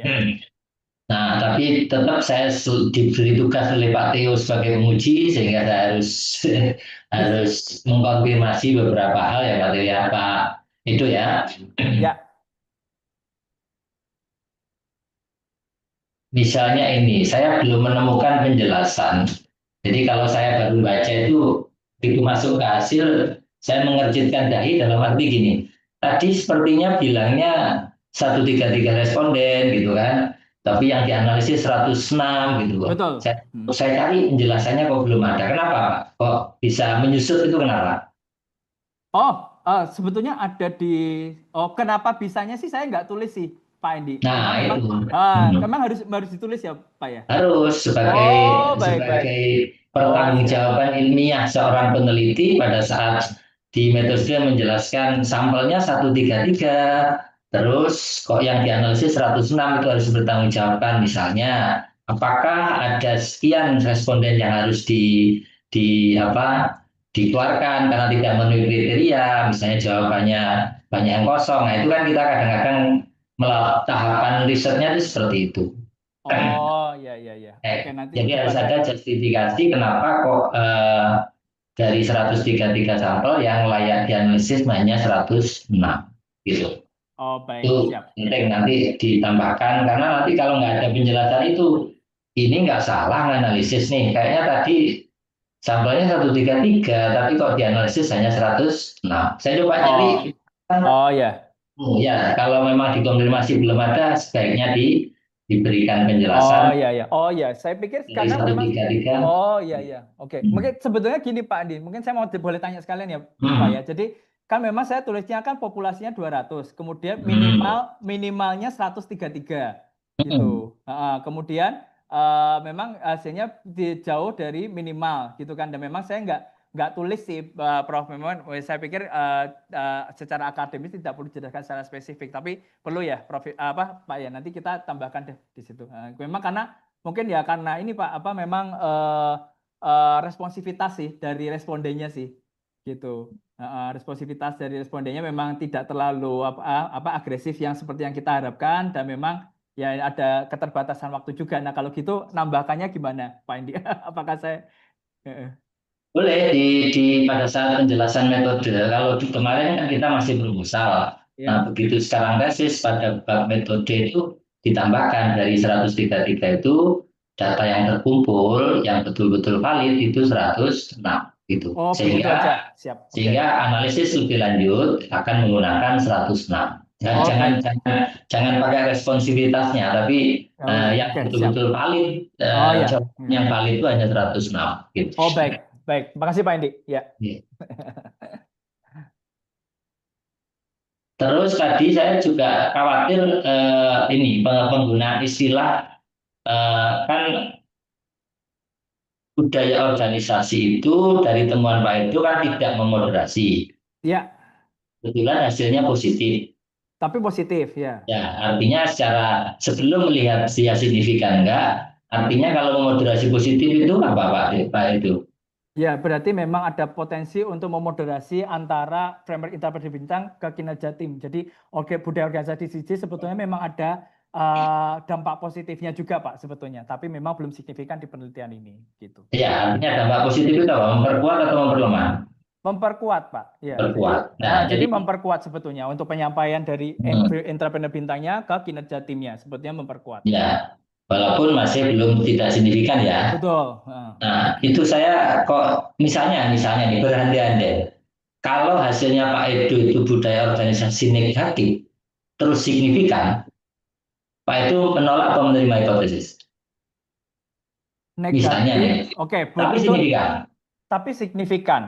Speaker 4: Nah, tapi tetap saya diberi tugas oleh Pak Theo sebagai penguji, sehingga saya harus mengkonfirmasi beberapa hal ya Pak Theo ya, Pak itu ya.
Speaker 2: Ya.
Speaker 4: Misalnya ini, saya belum menemukan penjelasan. Jadi kalau saya baru baca itu, begitu masuk ke hasil, saya mengerjitkan dahi dalam arti gini. Tadi sepertinya bilangnya 133 responden gitu kan, tapi yang dianalisis 106 gitu loh.
Speaker 2: Betul.
Speaker 4: Saya cari penjelasannya kok belum ada. Kenapa Pak? Kok bisa menyusut itu kenapa?
Speaker 2: Sebetulnya ada kenapa bisanya sih saya nggak tulis sih Pak Endi.
Speaker 4: Nah, itu.
Speaker 2: Memang harus ditulis ya Pak ya?
Speaker 4: Harus sebagai pertanggungjawaban ilmiah seorang peneliti pada saat di metode menjelaskan sampelnya 133, terus kok yang dianalisis 106 itu harus bertanggung jawabkan. Misalnya, apakah ada sekian responden yang harus dikeluarkan karena tidak memenuhi kriteria, misalnya jawabannya banyak yang kosong. Nah, itu kan kita kadang-kadang tahapan risetnya itu seperti itu.
Speaker 2: Iya. Oke, nanti
Speaker 4: jadi harus ada justifikasi kenapa kok dari 133 sampel yang layak dianalisis hanya 106 gitu.
Speaker 2: Baik,
Speaker 4: itu
Speaker 2: siap.
Speaker 4: penting nanti ditambahkan, karena nanti kalau nggak ada penjelasan itu, ini nggak salah analisis nih. Kayaknya tadi sampelnya 133, tapi kok dianalisis hanya 106. Saya coba cari. Ya, kalau memang dikonfirmasi belum ada, sebaiknya diberikan penjelasan.
Speaker 2: Saya pikir karena memang Oke. Mungkin sebetulnya gini Pak Andi, mungkin saya boleh tanya sekalian ya Pak ya. Jadi kan memang saya tulisnya kan populasinya 200, kemudian minimalnya 133 gitu. Kemudian memang hasilnya jauh dari minimal gitu kan, dan memang saya nggak tulis sih Prof. Memang saya pikir secara akademis tidak perlu dijelaskan secara spesifik, tapi perlu ya Prof. Pak ya, nanti kita tambahkan deh di situ. Memang karena mungkin ya karena ini Pak memang responsivitas sih dari respondennya sih gitu. Responsivitas dari respondennya memang tidak terlalu agresif yang seperti yang kita harapkan, dan memang ya ada keterbatasan waktu juga. Nah kalau gitu nambahkannya gimana Pak Indi? Apakah saya
Speaker 4: boleh pada saat penjelasan metode. Kalau kemarin kan kita masih berusaha. Nah, begitu sekarang tesis pada bab metode itu ditambahkan dari 133 itu data yang terkumpul yang betul-betul valid itu 106 gitu. Sehingga analisis lebih lanjut akan menggunakan 106. Jangan pakai responsivitasnya, tapi yang betul-betul valid, yang valid itu hanya 106 gitu.
Speaker 2: Baik, makasih Pak Indi. Ya.
Speaker 4: Terus tadi saya juga khawatir ini penggunaan istilah kan budaya organisasi itu dari temuan Pak Edo kan tidak memoderasi.
Speaker 2: Ya.
Speaker 4: Kebetulan hasilnya positif.
Speaker 2: Tapi positif ya.
Speaker 4: Ya, artinya secara sebelum melihat dia signifikan enggak, artinya kalau memoderasi positif itu apa Pak Edo?
Speaker 2: Ya, berarti memang ada potensi untuk memoderasi antara framework interpretasi bintang ke kinerja tim. Jadi budaya organisasi CJ sebetulnya memang ada dampak positifnya juga Pak sebetulnya, tapi memang belum signifikan di penelitian ini gitu.
Speaker 4: Ya, artinya dampak positif itu apa? Memperkuat atau memperlemah?
Speaker 2: Memperkuat Pak. Ya,
Speaker 4: memperkuat.
Speaker 2: Jadi memperkuat sebetulnya untuk penyampaian dari entrepreneur bintangnya ke kinerja timnya, sebetulnya memperkuat.
Speaker 4: Ya. walaupun masih belum tidak signifikan ya.
Speaker 2: Betul.
Speaker 4: Nah, itu saya kok misalnya nih berandai-andai. Kalau hasilnya Pak Edo itu budaya organisasi negatif terus signifikan, Pak Edo menolak atau menerima hipotesis? Misalnya nih,
Speaker 2: Negatif, oke,
Speaker 4: tapi
Speaker 2: itu
Speaker 4: signifikan.
Speaker 2: tapi signifikan.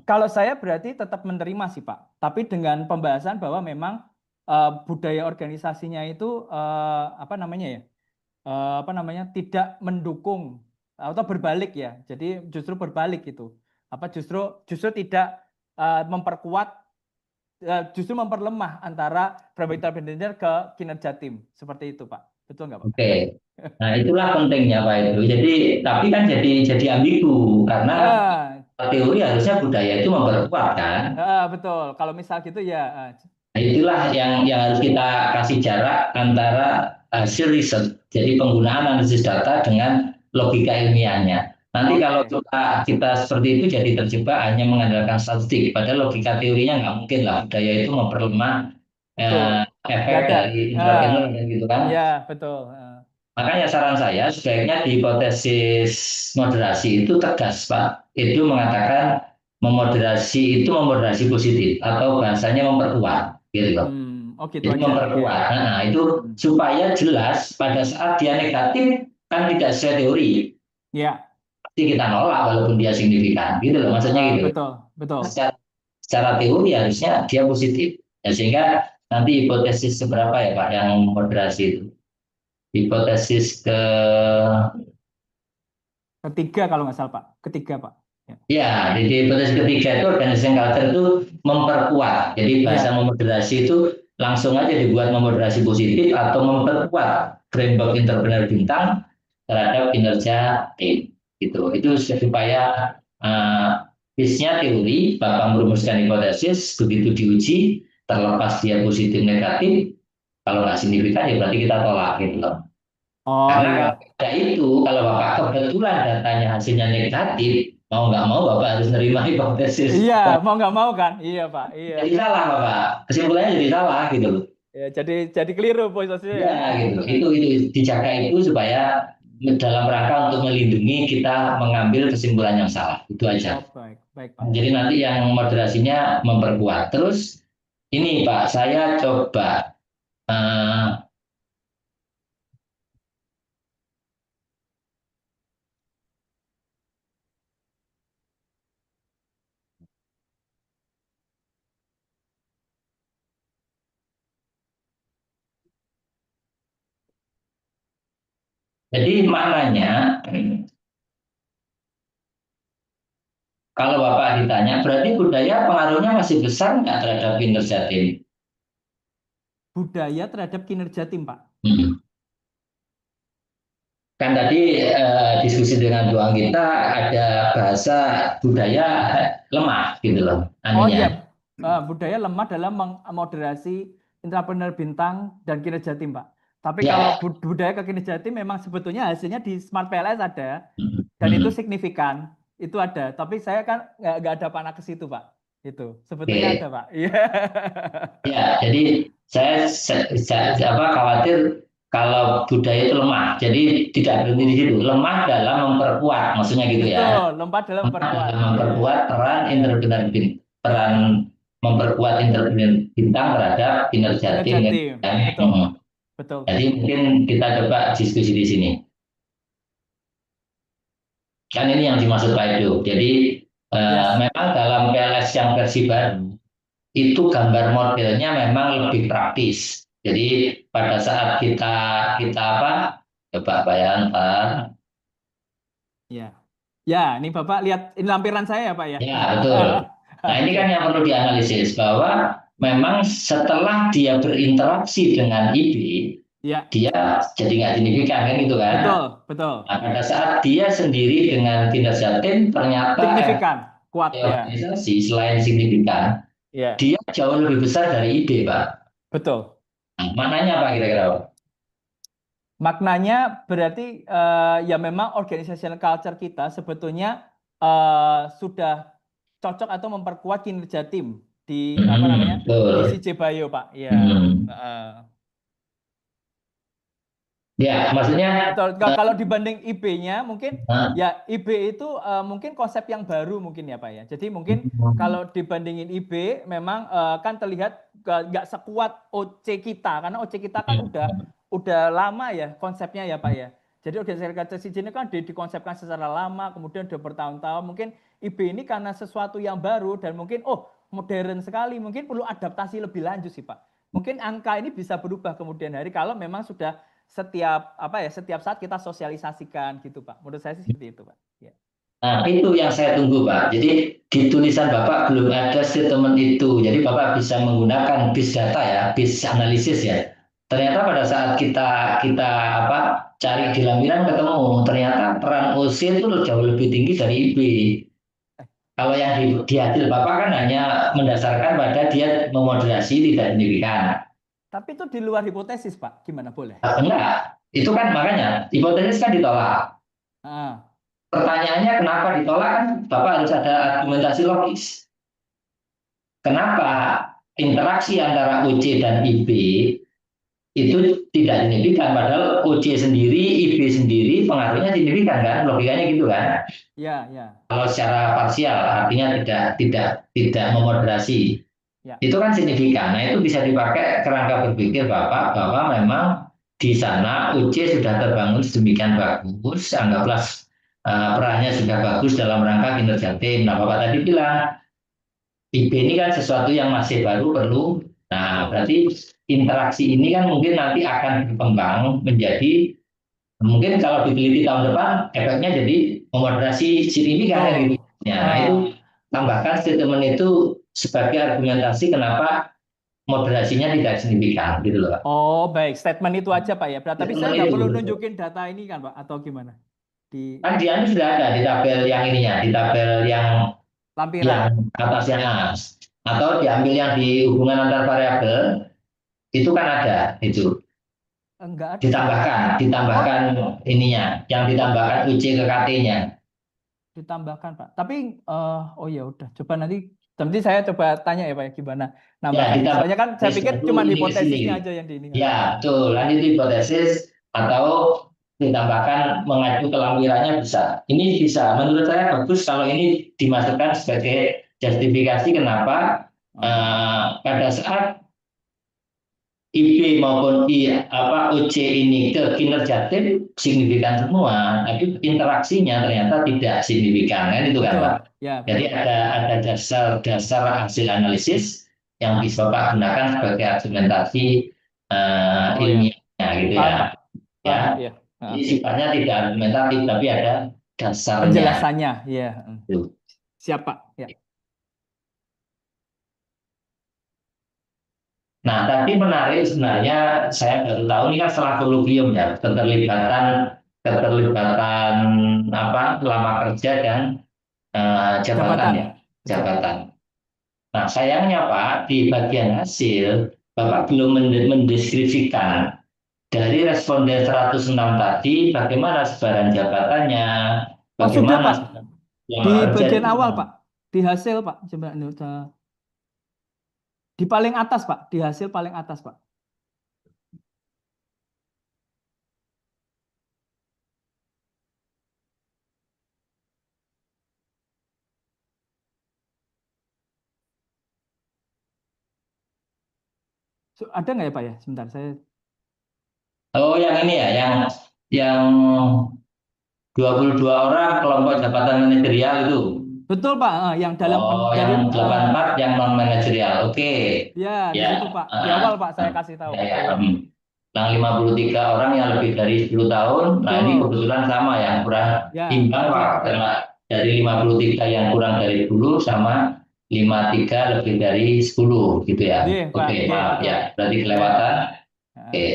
Speaker 2: Kalau saya berarti tetap menerima sih Pak, tapi dengan pembahasan bahwa memang budaya organisasinya itu apa namanya ya, apa namanya tidak mendukung atau berbalik ya. Jadi justru berbalik itu. Apa justru tidak memperkuat, justru memperlemah antara parameter ke kinerja tim. Seperti itu Pak. Betul nggak Pak?
Speaker 4: Oke. Nah, itulah pentingnya Pak Edo. Jadi, tapi kan jadi ambigu karena
Speaker 2: Ah,
Speaker 4: teori harusnya budaya itu memperkuat kan.
Speaker 2: betul. Kalau misal gitu ya.
Speaker 4: Nah, itulah yang harus kita kasih jarak antara hasil riset, jadi penggunaan analisis data dengan logika ilmiahnya. Nanti kalau
Speaker 2: Oke.
Speaker 4: kita seperti itu jadi terjebak hanya mengandalkan statistik, padahal logika teorinya nggak mungkin lah budaya itu memperlemah
Speaker 2: Betul. Nggak
Speaker 4: efek
Speaker 2: ada.
Speaker 4: dari intravenous gitu kan.
Speaker 2: Ya, betul.
Speaker 4: Makanya saran saya sebaiknya di hipotesis moderasi itu tegas Pak. Itu mengatakan memoderasi positif atau bahasanya memperkuat gitu loh.
Speaker 2: Oh gitu
Speaker 4: Itu
Speaker 2: aja.
Speaker 4: memperkuat.
Speaker 2: Oke.
Speaker 4: Nah, itu supaya jelas pada saat dia negatif kan tidak sesuai teori.
Speaker 2: Ya,
Speaker 4: Pasti kita nolak walaupun dia signifikan. Gitu loh maksudnya gitu.
Speaker 2: betul, betul.
Speaker 4: Secara teori harusnya dia positif. Ya, sehingga nanti hipotesis seberapa ya Pak yang moderasi itu? Hipotesis
Speaker 2: Ketiga kalau nggak salah Pak. Ketiga Pak. Ya.
Speaker 4: ya, di hipotesis ketiga itu organization culture itu memperkuat. Jadi bahasa
Speaker 2: Ya.
Speaker 4: memoderasi itu langsung aja dibuat memoderasi positif atau memperkuat framework entrepreneur bintang terhadap kinerja tim. Gitu. Itu supaya bisnya teori, Bapak merumuskan hipotesis, begitu diuji, terlepas dia positif negatif, kalau nggak signifikan ya berarti kita tolak gitu loh.
Speaker 2: Oh
Speaker 4: Karena
Speaker 2: iya.
Speaker 4: kalau ada itu, kalau Bapak kebetulan datanya hasilnya negatif, mau nggak mau Bapak harus nerima hipotesis.
Speaker 2: Iya, mau nggak mau kan? Iya Pak. Iya.
Speaker 4: Jadi salah Bapak, kesimpulannya jadi salah gitu loh.
Speaker 2: Ya, jadi keliru posisinya ya.
Speaker 4: Ya gitu, itu dijaga itu supaya dalam rangka untuk melindungi kita mengambil kesimpulan yang salah. Itu aja.
Speaker 2: Oh baik, baik Pak.
Speaker 4: Jadi nanti yang moderasinya memperkuat. Terus ini Pak, saya coba jadi maknanya kalau Bapak ditanya, berarti budaya pengaruhnya masih besar nggak terhadap kinerja tim?
Speaker 2: Budaya terhadap kinerja tim Pak.
Speaker 4: Kan tadi diskusi dengan doang kita ada bahasa budaya lemah gitu loh.
Speaker 2: Oh
Speaker 4: Anunya.
Speaker 2: iya, budaya lemah dalam memoderasi intrapreneur bintang dan kinerja tim, Pak. Tapi kalau
Speaker 4: Ya.
Speaker 2: budaya ke kinerja tim memang sebetulnya hasilnya di Smart PLS ada dan itu signifikan, itu ada. Tapi saya kan nggak ada panah ke situ, Pak. Itu sebetulnya
Speaker 4: Oke.
Speaker 2: ada, Pak. Iya.
Speaker 4: Ya, jadi saya khawatir kalau budaya itu lemah. Jadi tidak berhenti di situ. Lemah dalam memperkuat, maksudnya gitu ya.
Speaker 2: Betul, lompat dalam
Speaker 4: Lemah
Speaker 2: memperkuat.
Speaker 4: dalam memperkuat peran
Speaker 2: Iya.
Speaker 4: entrepreneur peran memperkuat entrepreneur bintang terhadap kinerja tim.
Speaker 2: Betul, betul.
Speaker 4: Jadi mungkin kita coba diskusi di sini. Kan ini yang dimaksud Pak Edo. Jadi memang dalam PLS yang versi baru itu gambar modelnya memang lebih praktis. Jadi pada saat kita apa? Coba bayangkan.
Speaker 2: Ya, ya, ini Bapak lihat ini lampiran saya ya Pak ya.
Speaker 4: Ya betul. Nah ini kan yang perlu dianalisis bahwa memang setelah dia berinteraksi dengan IB,
Speaker 2: ya.
Speaker 4: dia jadi nggak signifikan kan gitu kan?
Speaker 2: Betul, betul.
Speaker 4: Nah, pada saat dia sendiri dengan kinerja tim ternyata
Speaker 2: signifikan, kuat ya.
Speaker 4: Organisasi selain signifikan, dia jauh lebih besar dari ide, Pak.
Speaker 2: Betul.
Speaker 4: Nah, maknanya apa kira-kira, Pak?
Speaker 2: Maknanya berarti ya memang organizational culture kita sebetulnya sudah cocok atau memperkuat kinerja tim di apa namanya di CJ Bio, Pak. Ya.
Speaker 4: Ya, maksudnya
Speaker 2: Betul. Kalau dibanding IB-nya mungkin
Speaker 4: eh,
Speaker 2: ya IB itu mungkin konsep yang baru mungkin ya Pak ya. Jadi mungkin kalau dibandingin IB memang kan terlihat nggak sekuat OC kita karena OC kita kan udah lama ya konsepnya ya Pak ya. Jadi organisasi kerja ini kan dikonsepkan secara lama kemudian udah bertahun-tahun. Mungkin IB ini karena sesuatu yang baru dan mungkin modern sekali mungkin perlu adaptasi lebih lanjut sih Pak. Mungkin angka ini bisa berubah kemudian hari kalau memang sudah setiap saat kita sosialisasikan gitu Pak. Menurut saya sih seperti itu Pak. Ya.
Speaker 4: Nah, itu yang saya tunggu, Pak. Jadi di tulisan Bapak belum ada statement itu. Jadi Bapak bisa menggunakan bis data ya, bis analisis ya. Ternyata pada saat kita kita apa cari di lampiran ketemu, ternyata peran OC itu jauh lebih tinggi dari IB. Kalau yang di hasil Bapak kan hanya mendasarkan pada dia memoderasi tidak signifikan.
Speaker 2: Tapi itu di luar hipotesis Pak. Gimana boleh?
Speaker 4: Nah, enggak, itu kan makanya hipotesis kan ditolak.
Speaker 2: Ah,
Speaker 4: Pertanyaannya kenapa ditolak kan Bapak harus ada argumentasi logis. Kenapa interaksi antara OC dan IB itu tidak signifikan, padahal OC sendiri, IB sendiri pengaruhnya signifikan kan, logikanya gitu kan.
Speaker 2: ya, ya,
Speaker 4: Kalau secara parsial artinya tidak memoderasi,
Speaker 2: ya.
Speaker 4: itu kan signifikan. Nah itu bisa dipakai kerangka berpikir Bapak bahwa memang di sana OC sudah terbangun sedemikian bagus, anggaplah perannya sudah bagus dalam rangka kinerja tim. Nah Bapak tadi bilang IB ini kan sesuatu yang masih baru perlu. Nah, berarti interaksi ini kan mungkin nanti akan berkembang menjadi mungkin kalau diteliti tahun depan efeknya jadi memoderasi signifikan kan gitu. Ya, nah itu tambahkan statement itu sebagai argumentasi kenapa moderasinya tidak signifikan gitu loh Pak.
Speaker 2: Oh baik, statement itu aja Pak ya. Tapi saya
Speaker 4: Statement
Speaker 2: nggak perlu
Speaker 4: itu
Speaker 2: nunjukin data ini kan Pak atau gimana? Di
Speaker 4: kan dia sudah ada di tabel yang ininya, di tabel yang
Speaker 2: lampiran.
Speaker 4: atasnya atau diambil yang di hubungan antar variabel itu kan ada itu.
Speaker 2: Enggak ada sih Pak. Oh,
Speaker 4: Ditambahkan ininya, yang
Speaker 2: oh
Speaker 4: ditambahkan UC ke KT-nya.
Speaker 2: ditambahkan Pak. Tapi oh ya udah, coba nanti saya coba tanya ya Pak ya gimana
Speaker 4: Ya,
Speaker 2: nambahannya.
Speaker 4: ditambah
Speaker 2: Soalnya kan saya pikir cuma
Speaker 4: ini ke sini.
Speaker 2: hipotesisnya aja yang di ini.
Speaker 4: Ya, betul. Lanjut hipotesis atau ditambahkan mengacu ke lampirannya bisa. Ini bisa. Menurut saya bagus kalau ini dimasukkan sebagai justifikasi kenapa pada saat IB maupun OC ini ke kinerja tim signifikan semua, tapi interaksinya ternyata tidak signifikan kan itu kan
Speaker 2: Betul.
Speaker 4: Pak.
Speaker 2: Ya,
Speaker 4: Jadi
Speaker 2: betul Pak.
Speaker 4: ada dasar hasil analisis yang bisa Pak gunakan sebagai argumentasi
Speaker 2: Oh ya,
Speaker 4: ilmiahnya gitu
Speaker 2: paham
Speaker 4: ya.
Speaker 2: Pak.
Speaker 4: Ya,
Speaker 2: Paham Pak ya.
Speaker 4: jadi sifatnya tidak argumentatif tapi ada dasarnya.
Speaker 2: Penjelasannya, ya.
Speaker 4: Gitu.
Speaker 2: Siap Pak. Ya.
Speaker 4: Nah, tapi menarik sebenarnya saya baru tahu ini kan setelah kolokium ya, keterlibatan apa lama kerja dan jabatan
Speaker 2: Jabatan.
Speaker 4: ya,
Speaker 2: Betul.
Speaker 4: jabatan. Nah, sayangnya Pak, di bagian hasil Bapak belum mendeskripsikan dari responden 106 tadi bagaimana sebaran jabatannya,
Speaker 2: Oh sudah
Speaker 4: bagaimana
Speaker 2: Pak. Di
Speaker 4: lama kerja
Speaker 2: bagian
Speaker 4: itu.
Speaker 2: awal Pak. Di hasil Pak. Coba ini udah. Di paling atas Pak. Di hasil paling atas Pak. Ada nggak ya Pak ya? Sebentar saya.
Speaker 4: Oh, yang ini ya, yang 22 orang kelompok jabatan manajerial itu.
Speaker 2: Betul Pak. Yang dalam
Speaker 4: Oh,
Speaker 2: dari
Speaker 4: yang 84 yang non manajerial. Oke.
Speaker 2: ya di
Speaker 4: Ya.
Speaker 2: situ Pak. Di awal Pak saya kasih tahu.
Speaker 4: Ya, ya.
Speaker 2: Betul.
Speaker 4: Yang 53 orang yang lebih dari 10 tahun. Nah, ini
Speaker 2: Betul.
Speaker 4: kebetulan sama yang kurang
Speaker 2: Ya,
Speaker 4: imbang
Speaker 2: betul,
Speaker 4: Pak.
Speaker 2: betul.
Speaker 4: Karena dari 53 yang kurang dari 10 sama 53 lebih dari 10 gitu ya.
Speaker 2: Iya, Pak.
Speaker 4: Oke,
Speaker 2: Iya,
Speaker 4: maaf
Speaker 2: betul.
Speaker 4: ya. Berarti
Speaker 2: Ya.
Speaker 4: kelewatan. Oke.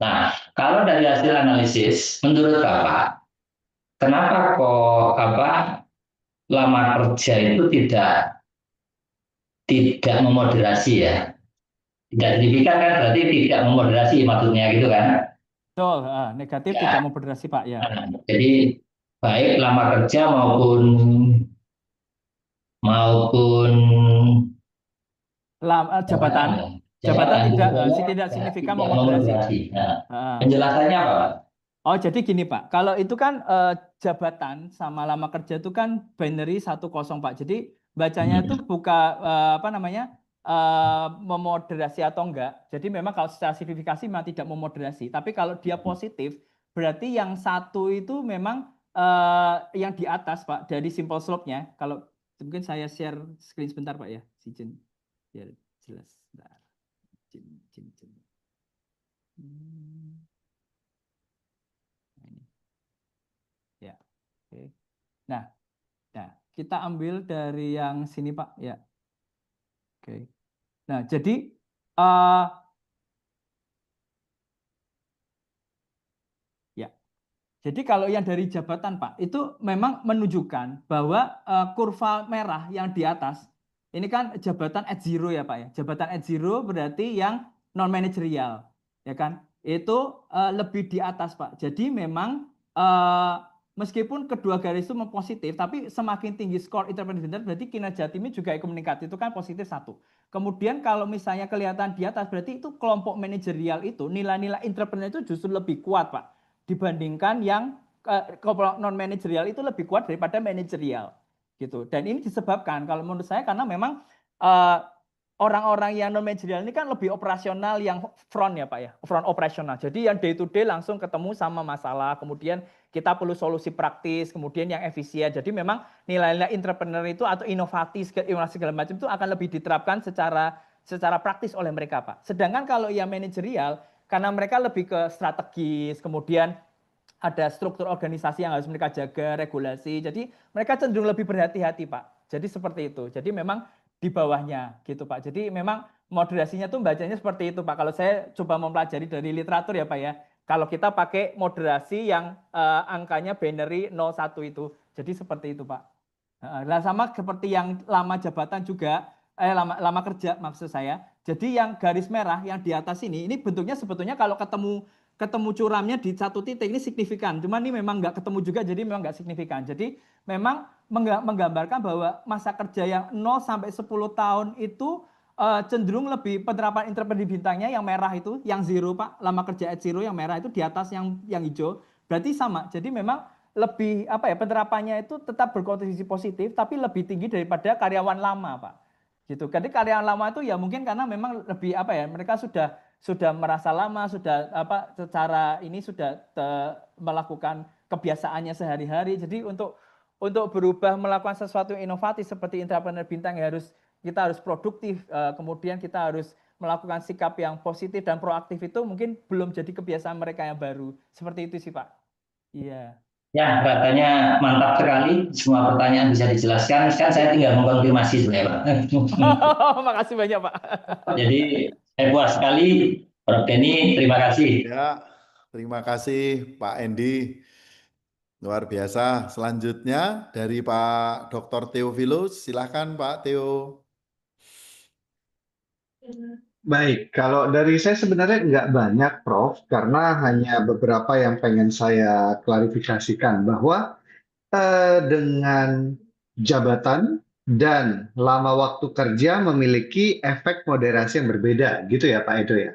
Speaker 4: Nah, kalau dari hasil analisis, menurut Bapak, kenapa kok lama kerja itu tidak memoderasi ya? Tidak signifikan kan berarti tidak memoderasi maksudnya gitu kan?
Speaker 2: Betul. Negatif
Speaker 4: Ya.
Speaker 2: tidak memperderasi Pak ya.
Speaker 4: Jadi baik lama kerja maupun
Speaker 2: Jabatan
Speaker 4: jabatan
Speaker 2: tidak
Speaker 4: sebetulnya
Speaker 2: tidak signifikan
Speaker 4: tidak
Speaker 2: memoderasi.
Speaker 4: memoderasi. Nah,
Speaker 2: Ah.
Speaker 4: penjelasannya apa, Pak?
Speaker 2: Oh, jadi gini Pak, kalau itu kan jabatan sama lama kerja itu kan binary 1-0 Pak. Jadi bacanya itu buka apa namanya memoderasi atau enggak. Jadi memang kalau secara signifikasi memang tidak memoderasi. Tapi kalau dia positif, berarti yang satu itu memang yang di atas Pak dari simple slope-nya. Kalau mungkin saya share screen sebentar Pak ya, si Jin biar jelas. Bentar. Jin. Ya, oke. Nah, kita ambil dari yang sini Pak. Ya, oke. Nah, jadi ya, jadi kalau yang dari jabatan Pak, itu memang menunjukkan bahwa kurva merah yang di atas, ini kan jabatan at zero ya Pak ya. Jabatan at zero berarti yang non manajerial, ya kan? Itu lebih di atas Pak. Jadi memang meskipun kedua garis itu positif, tapi semakin tinggi skor entrepreneur berarti kinerja timnya juga meningkat. Itu kan positif 1. Kemudian kalau misalnya kelihatan di atas, berarti itu kelompok manajerial itu nilai-nilai entrepreneur itu justru lebih kuat Pak, dibandingkan yang non manajerial itu lebih kuat daripada manajerial gitu. Dan ini disebabkan kalau menurut saya karena memang orang-orang yang non manajerial ini kan lebih operasional, yang front ya Pak ya, front operasional. Jadi yang day to day langsung ketemu sama masalah, kemudian kita perlu solusi praktis, kemudian yang efisien. Jadi memang nilai-nilai entrepreneur itu atau inovasi segala macam itu akan lebih diterapkan secara praktis oleh mereka Pak. Sedangkan kalau yang manajerial karena mereka lebih ke strategis, kemudian ada struktur organisasi yang harus mereka jaga, regulasi. Jadi mereka cenderung lebih berhati-hati Pak. Jadi seperti itu. Jadi memang di bawahnya gitu Pak. Jadi memang moderasinya tuh bacanya seperti itu Pak. Kalau saya coba mempelajari dari literatur ya Pak ya. Kalau kita pakai moderasi yang angkanya binary 0-1 itu. Jadi seperti itu Pak. Nah, sama seperti yang lama jabatan juga, lama kerja maksud saya. Jadi yang garis merah yang di atas ini bentuknya sebetulnya kalau ketemu curamnya di satu titik ini signifikan. Cuma ini memang nggak ketemu juga, jadi memang nggak signifikan. Jadi memang menggambarkan bahwa masa kerja yang 0 sampai 10 tahun itu cenderung lebih penerapan entrepreneur bintangnya yang merah itu, yang zero Pak, lama kerja at zero yang merah itu di atas yang hijau. Berarti sama. Jadi memang lebih penerapannya itu tetap berkontribusi positif tapi lebih tinggi daripada karyawan lama Pak. Gitu. Jadi karyawan lama itu ya mungkin karena memang lebih mereka sudah merasa lama, sudah secara ini sudah melakukan kebiasaannya sehari-hari. Jadi untuk berubah melakukan sesuatu yang inovatif seperti entrepreneur bintang kita harus produktif, kemudian kita harus melakukan sikap yang positif dan proaktif itu mungkin belum jadi kebiasaan mereka yang baru. Seperti itu sih Pak. Iya.
Speaker 4: Ya, katanya mantap sekali. Semua pertanyaan bisa dijelaskan. Sekarang saya tinggal mengkonfirmasi sebenarnya, Pak.
Speaker 2: Makasih banyak Pak.
Speaker 4: Jadi saya puas sekali, Prof. Denny. Terima kasih.
Speaker 1: Ya, terima kasih Pak Endi. Luar biasa. Selanjutnya dari Pak Dr. Theophilus. Silakan Pak Theo.
Speaker 5: Baik, kalau dari saya sebenarnya nggak banyak, Prof, karena hanya beberapa yang pengen saya klarifikasikan bahwa dengan jabatan dan lama waktu kerja memiliki efek moderasi yang berbeda, gitu ya Pak Edo ya?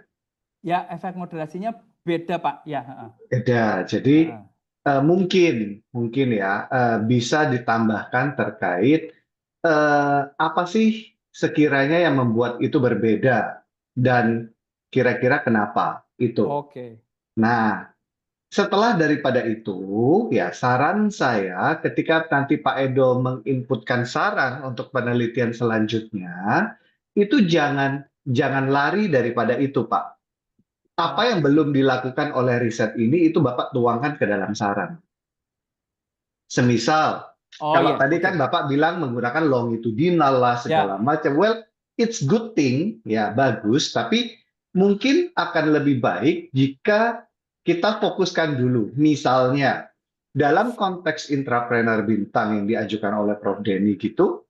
Speaker 2: Ya, efek moderasinya beda Pak. Ya.
Speaker 5: Beda. Jadi mungkin ya bisa ditambahkan terkait apa sih sekiranya yang membuat itu berbeda dan kira-kira kenapa itu.
Speaker 2: Oke.
Speaker 5: Nah, setelah daripada itu, ya saran saya ketika nanti Pak Edo menginputkan saran untuk penelitian selanjutnya, itu jangan lari daripada itu, Pak. Apa yang belum dilakukan oleh riset ini itu Bapak tuangkan ke dalam saran. Semisal, kalau tadi kan Bapak bilang menggunakan longitudinal lah segala macam. Well, it's good thing, ya bagus, tapi mungkin akan lebih baik jika kita fokuskan dulu. Misalnya, dalam konteks intrapreneur bintang yang diajukan oleh Prof. Denny gitu,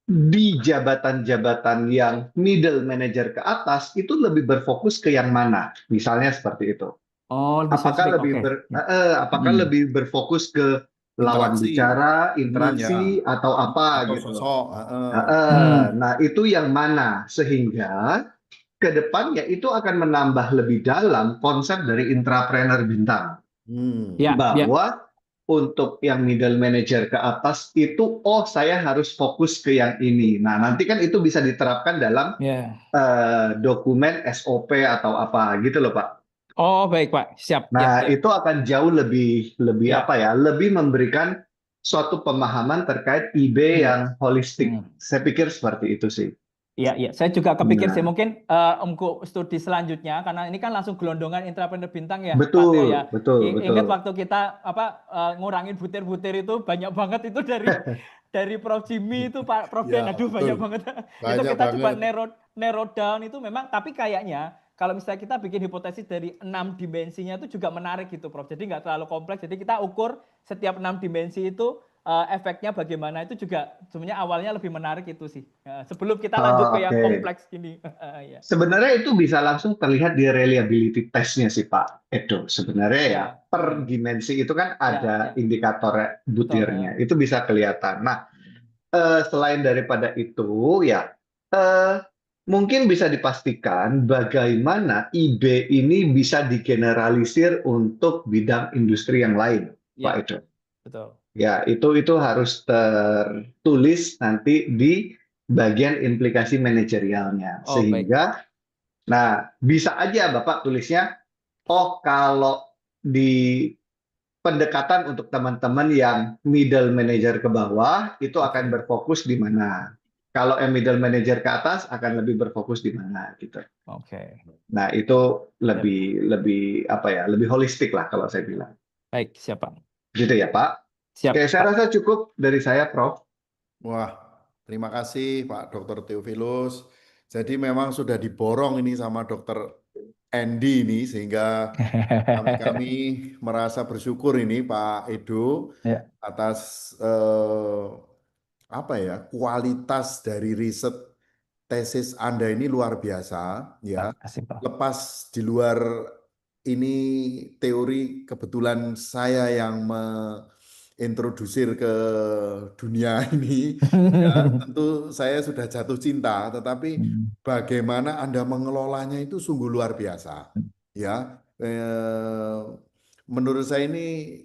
Speaker 5: di jabatan-jabatan yang middle manager ke atas, itu lebih berfokus ke yang mana? Misalnya seperti itu.
Speaker 2: Oh, lebih
Speaker 5: Apakah
Speaker 2: spesifik.
Speaker 5: lebih
Speaker 2: Oke. Ya.
Speaker 5: apakah
Speaker 4: Hmm.
Speaker 5: lebih berfokus ke lawan
Speaker 1: Interaksi.
Speaker 5: bicara,
Speaker 1: Ya.
Speaker 5: interaksi, atau apa
Speaker 1: Atau
Speaker 5: gitu?
Speaker 1: sosok.
Speaker 5: Nah, itu yang mana? Sehingga ke depannya itu akan menambah lebih dalam konsep dari intrapreneur bintang.
Speaker 2: Ya, ya.
Speaker 5: Bahwa untuk yang middle manager ke atas itu, oh saya harus fokus ke yang ini. Nah, nanti kan itu bisa diterapkan dalam
Speaker 2: Ya.
Speaker 5: dokumen SOP atau apa gitu loh, Pak.
Speaker 2: Oh, baik, Pak. Siap. Ya,
Speaker 5: Nah,
Speaker 2: ya.
Speaker 5: itu akan jauh lebih
Speaker 2: Ya.
Speaker 5: apa ya? Lebih memberikan suatu pemahaman terkait IB yang holistik. Saya pikir seperti itu sih.
Speaker 2: Iya, iya. Saya juga kepikir sih
Speaker 5: Nah,
Speaker 2: mungkin untuk studi selanjutnya karena ini kan langsung gelondongan intrapreneur bintang ya, Pak Teo ya.
Speaker 5: betul, betul, betul.
Speaker 2: Ingat waktu kita ngurangin butir-butir itu banyak banget itu dari Prof Jimmy itu Pak Prof
Speaker 1: Ya,
Speaker 2: Den, aduh
Speaker 1: betul.
Speaker 2: banyak banget. Itu
Speaker 1: Banyak
Speaker 2: kita coba
Speaker 1: banget.
Speaker 2: narrow down itu memang, tapi kayaknya kalau misalnya kita bikin hipotesis dari 6 dimensinya itu juga menarik gitu Prof. Jadi nggak terlalu kompleks. Jadi kita ukur setiap 6 dimensi itu efeknya bagaimana, itu juga sebenarnya awalnya lebih menarik itu sih. Sebelum kita lanjut ke yang
Speaker 5: Oke.
Speaker 2: kompleks gini. Ya.
Speaker 5: Sebenarnya itu bisa langsung terlihat di reliability testnya sih Pak Edo. Sebenarnya ya
Speaker 2: Ya.
Speaker 5: per dimensi itu kan ada
Speaker 2: Ya.
Speaker 5: indikator
Speaker 2: Betul.
Speaker 5: butirnya. Itu bisa kelihatan. Nah, selain daripada itu ya mungkin bisa dipastikan bagaimana IB ini bisa digeneralisir untuk bidang industri yang lain, Pak
Speaker 2: Ya,
Speaker 5: Edo.
Speaker 2: betul.
Speaker 5: Ya, itu harus tertulis nanti di bagian implikasi manajerialnya.
Speaker 2: Oh, baik.
Speaker 5: Sehingga, nah, bisa aja Bapak tulisnya, oh kalau di pendekatan untuk teman-teman yang middle manager ke bawah, itu akan berfokus di mana. Kalau yang middle manager ke atas, akan lebih berfokus di mana, gitu.
Speaker 2: Oke.
Speaker 5: Nah, itu lebih apa ya, lebih holistik lah kalau saya bilang.
Speaker 2: Baik, siap Pak.
Speaker 5: Gitu ya, Pak.
Speaker 2: Siap,
Speaker 5: Oke, saya
Speaker 2: Pak.
Speaker 5: rasa cukup dari saya, Prof.
Speaker 1: Wah, terima kasih Pak Dr. Theophilus. Jadi memang sudah diborong ini sama Dr. Andy ini sehingga kami merasa bersyukur ini Pak Edo
Speaker 2: Ya.
Speaker 1: atas apa ya, kualitas dari riset tesis Anda ini luar biasa ya.
Speaker 2: Terima kasih, Pak.
Speaker 1: Lepas di luar ini teori, kebetulan saya yang introdusir ke dunia ini, ya tentu saya sudah jatuh cinta, tetapi bagaimana Anda mengelolanya itu sungguh luar biasa, ya. Menurut saya ini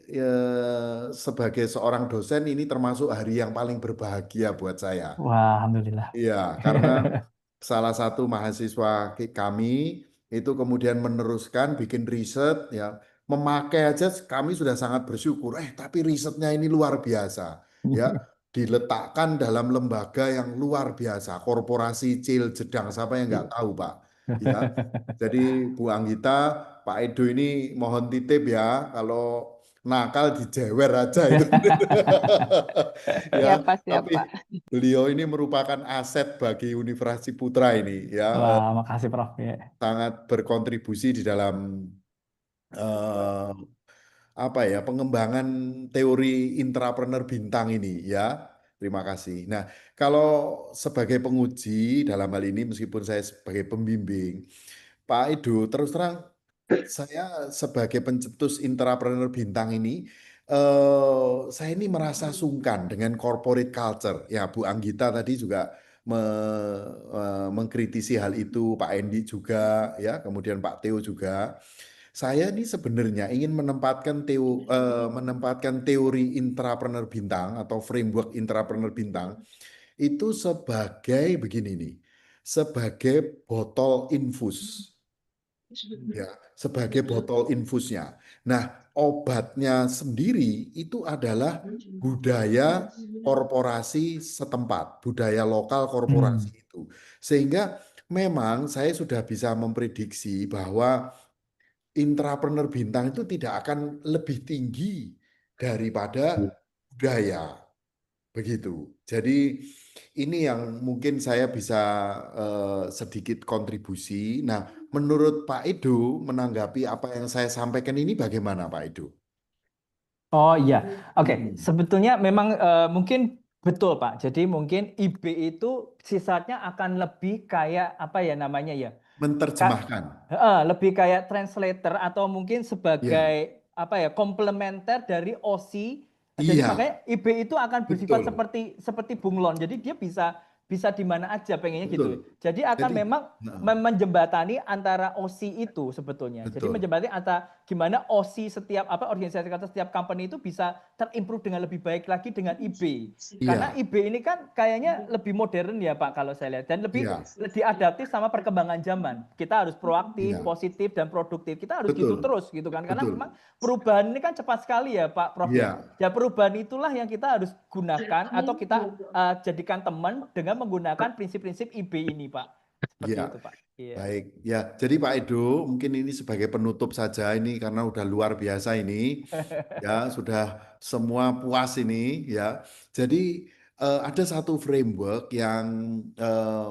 Speaker 1: sebagai seorang dosen ini termasuk hari yang paling berbahagia buat saya.
Speaker 2: Wah, alhamdulillah.
Speaker 1: Iya, karena salah satu mahasiswa kami itu kemudian meneruskan bikin riset, ya memakai aja kami sudah sangat bersyukur. Tapi risetnya ini luar biasa, ya diletakkan dalam lembaga yang luar biasa, korporasi Cil Jedang, siapa yang nggak tahu Pak, ya. Jadi Bu Anggita, Pak Edo ini mohon titip ya, kalau nakal dijewer aja itu. Ya,
Speaker 3: Siapa,
Speaker 1: tapi
Speaker 3: siapa.
Speaker 1: beliau ini merupakan aset bagi Universitas Putra ini, ya.
Speaker 2: Wah, makasih Prof. Ya.
Speaker 1: Sangat berkontribusi di dalam eh, apa ya, pengembangan teori intrapreneur bintang ini, ya. Terima kasih. Nah, kalau sebagai penguji dalam hal ini, meskipun saya sebagai pembimbing, Pak Edo, terus terang saya sebagai pencetus intrapreneur bintang ini, saya ini merasa sungkan dengan corporate culture. Ya, Bu Anggita tadi juga mengkritisi hal itu, Pak Endi juga, ya, kemudian Pak Theo juga. Saya ini sebenarnya ingin menempatkan teori intrapreneur bintang atau framework intrapreneur bintang itu sebagai begini nih, sebagai botol infus. Ya, sebagai botol infusnya. Nah, obatnya sendiri itu adalah budaya korporasi setempat, budaya lokal korporasi itu. Sehingga memang saya sudah bisa memprediksi bahwa intrapreneur bintang itu tidak akan lebih tinggi daripada budaya. Begitu. Jadi ini yang mungkin saya bisa sedikit kontribusi. Nah, menurut Pak Edo menanggapi apa yang saya sampaikan ini bagaimana Pak Edo?
Speaker 2: Oh iya, oke. Sebetulnya memang mungkin betul Pak. Jadi mungkin IB itu sifatnya akan lebih kayak apa ya namanya ya?
Speaker 1: Menerjemahkan.
Speaker 2: Lebih kayak translator atau mungkin
Speaker 1: Iya,
Speaker 2: sebagai apa ya, komplementer dari OSI. Jadi
Speaker 1: iya,
Speaker 2: makanya IB itu akan bersifat
Speaker 1: betul,
Speaker 2: seperti bunglon. Jadi dia bisa di mana aja pengennya gitu.
Speaker 1: betul.
Speaker 2: Jadi akan
Speaker 1: Jadi,
Speaker 2: memang
Speaker 1: heeh,
Speaker 2: menjembatani antara OSI itu sebetulnya. Jadi
Speaker 1: betul.
Speaker 2: menjembatani antara gimana OSI setiap organisasi atau setiap company itu bisa terimprove dengan lebih baik lagi dengan IB. Karena
Speaker 1: Iya,
Speaker 2: IB ini kan kayaknya lebih modern ya Pak kalau saya lihat, dan lebih
Speaker 1: iya,
Speaker 2: diadaptif sama perkembangan zaman. Kita harus proaktif,
Speaker 1: iya,
Speaker 2: positif dan produktif. Kita harus gitu
Speaker 1: betul,
Speaker 2: terus gitu kan. Karena memang
Speaker 1: betul.
Speaker 2: perubahan ini kan cepat sekali ya Pak Prof ya.
Speaker 1: Iya,
Speaker 2: Ya perubahan itulah yang kita harus gunakan atau kita jadikan teman dengan menggunakan prinsip-prinsip IB ini Pak. Seperti
Speaker 1: iya.
Speaker 2: itu Pak. Iya.
Speaker 1: Baik, ya. Jadi Pak Edo, mungkin ini sebagai penutup saja ini karena udah luar biasa ini, ya sudah semua puas ini, ya. Jadi ada satu framework yang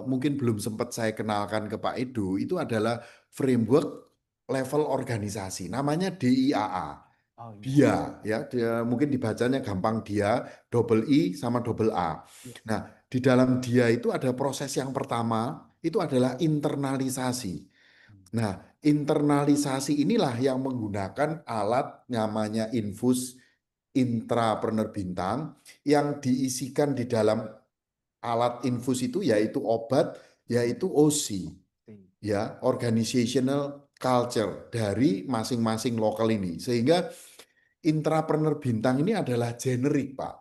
Speaker 1: mungkin belum sempat saya kenalkan ke Pak Edo, itu adalah framework level organisasi, namanya DIAA.
Speaker 2: Oh iya.
Speaker 1: Dia, ya, dia mungkin dibacanya gampang dia, double I sama double A.
Speaker 2: Iya.
Speaker 1: Nah, di dalam dia itu ada proses yang pertama, itu adalah internalisasi. Nah, internalisasi inilah yang menggunakan alat namanya infus intrapreneur bintang yang diisikan di dalam alat infus itu yaitu obat, yaitu OC, ya, organizational culture dari masing-masing lokal ini. Sehingga intrapreneur bintang ini adalah generik, Pak.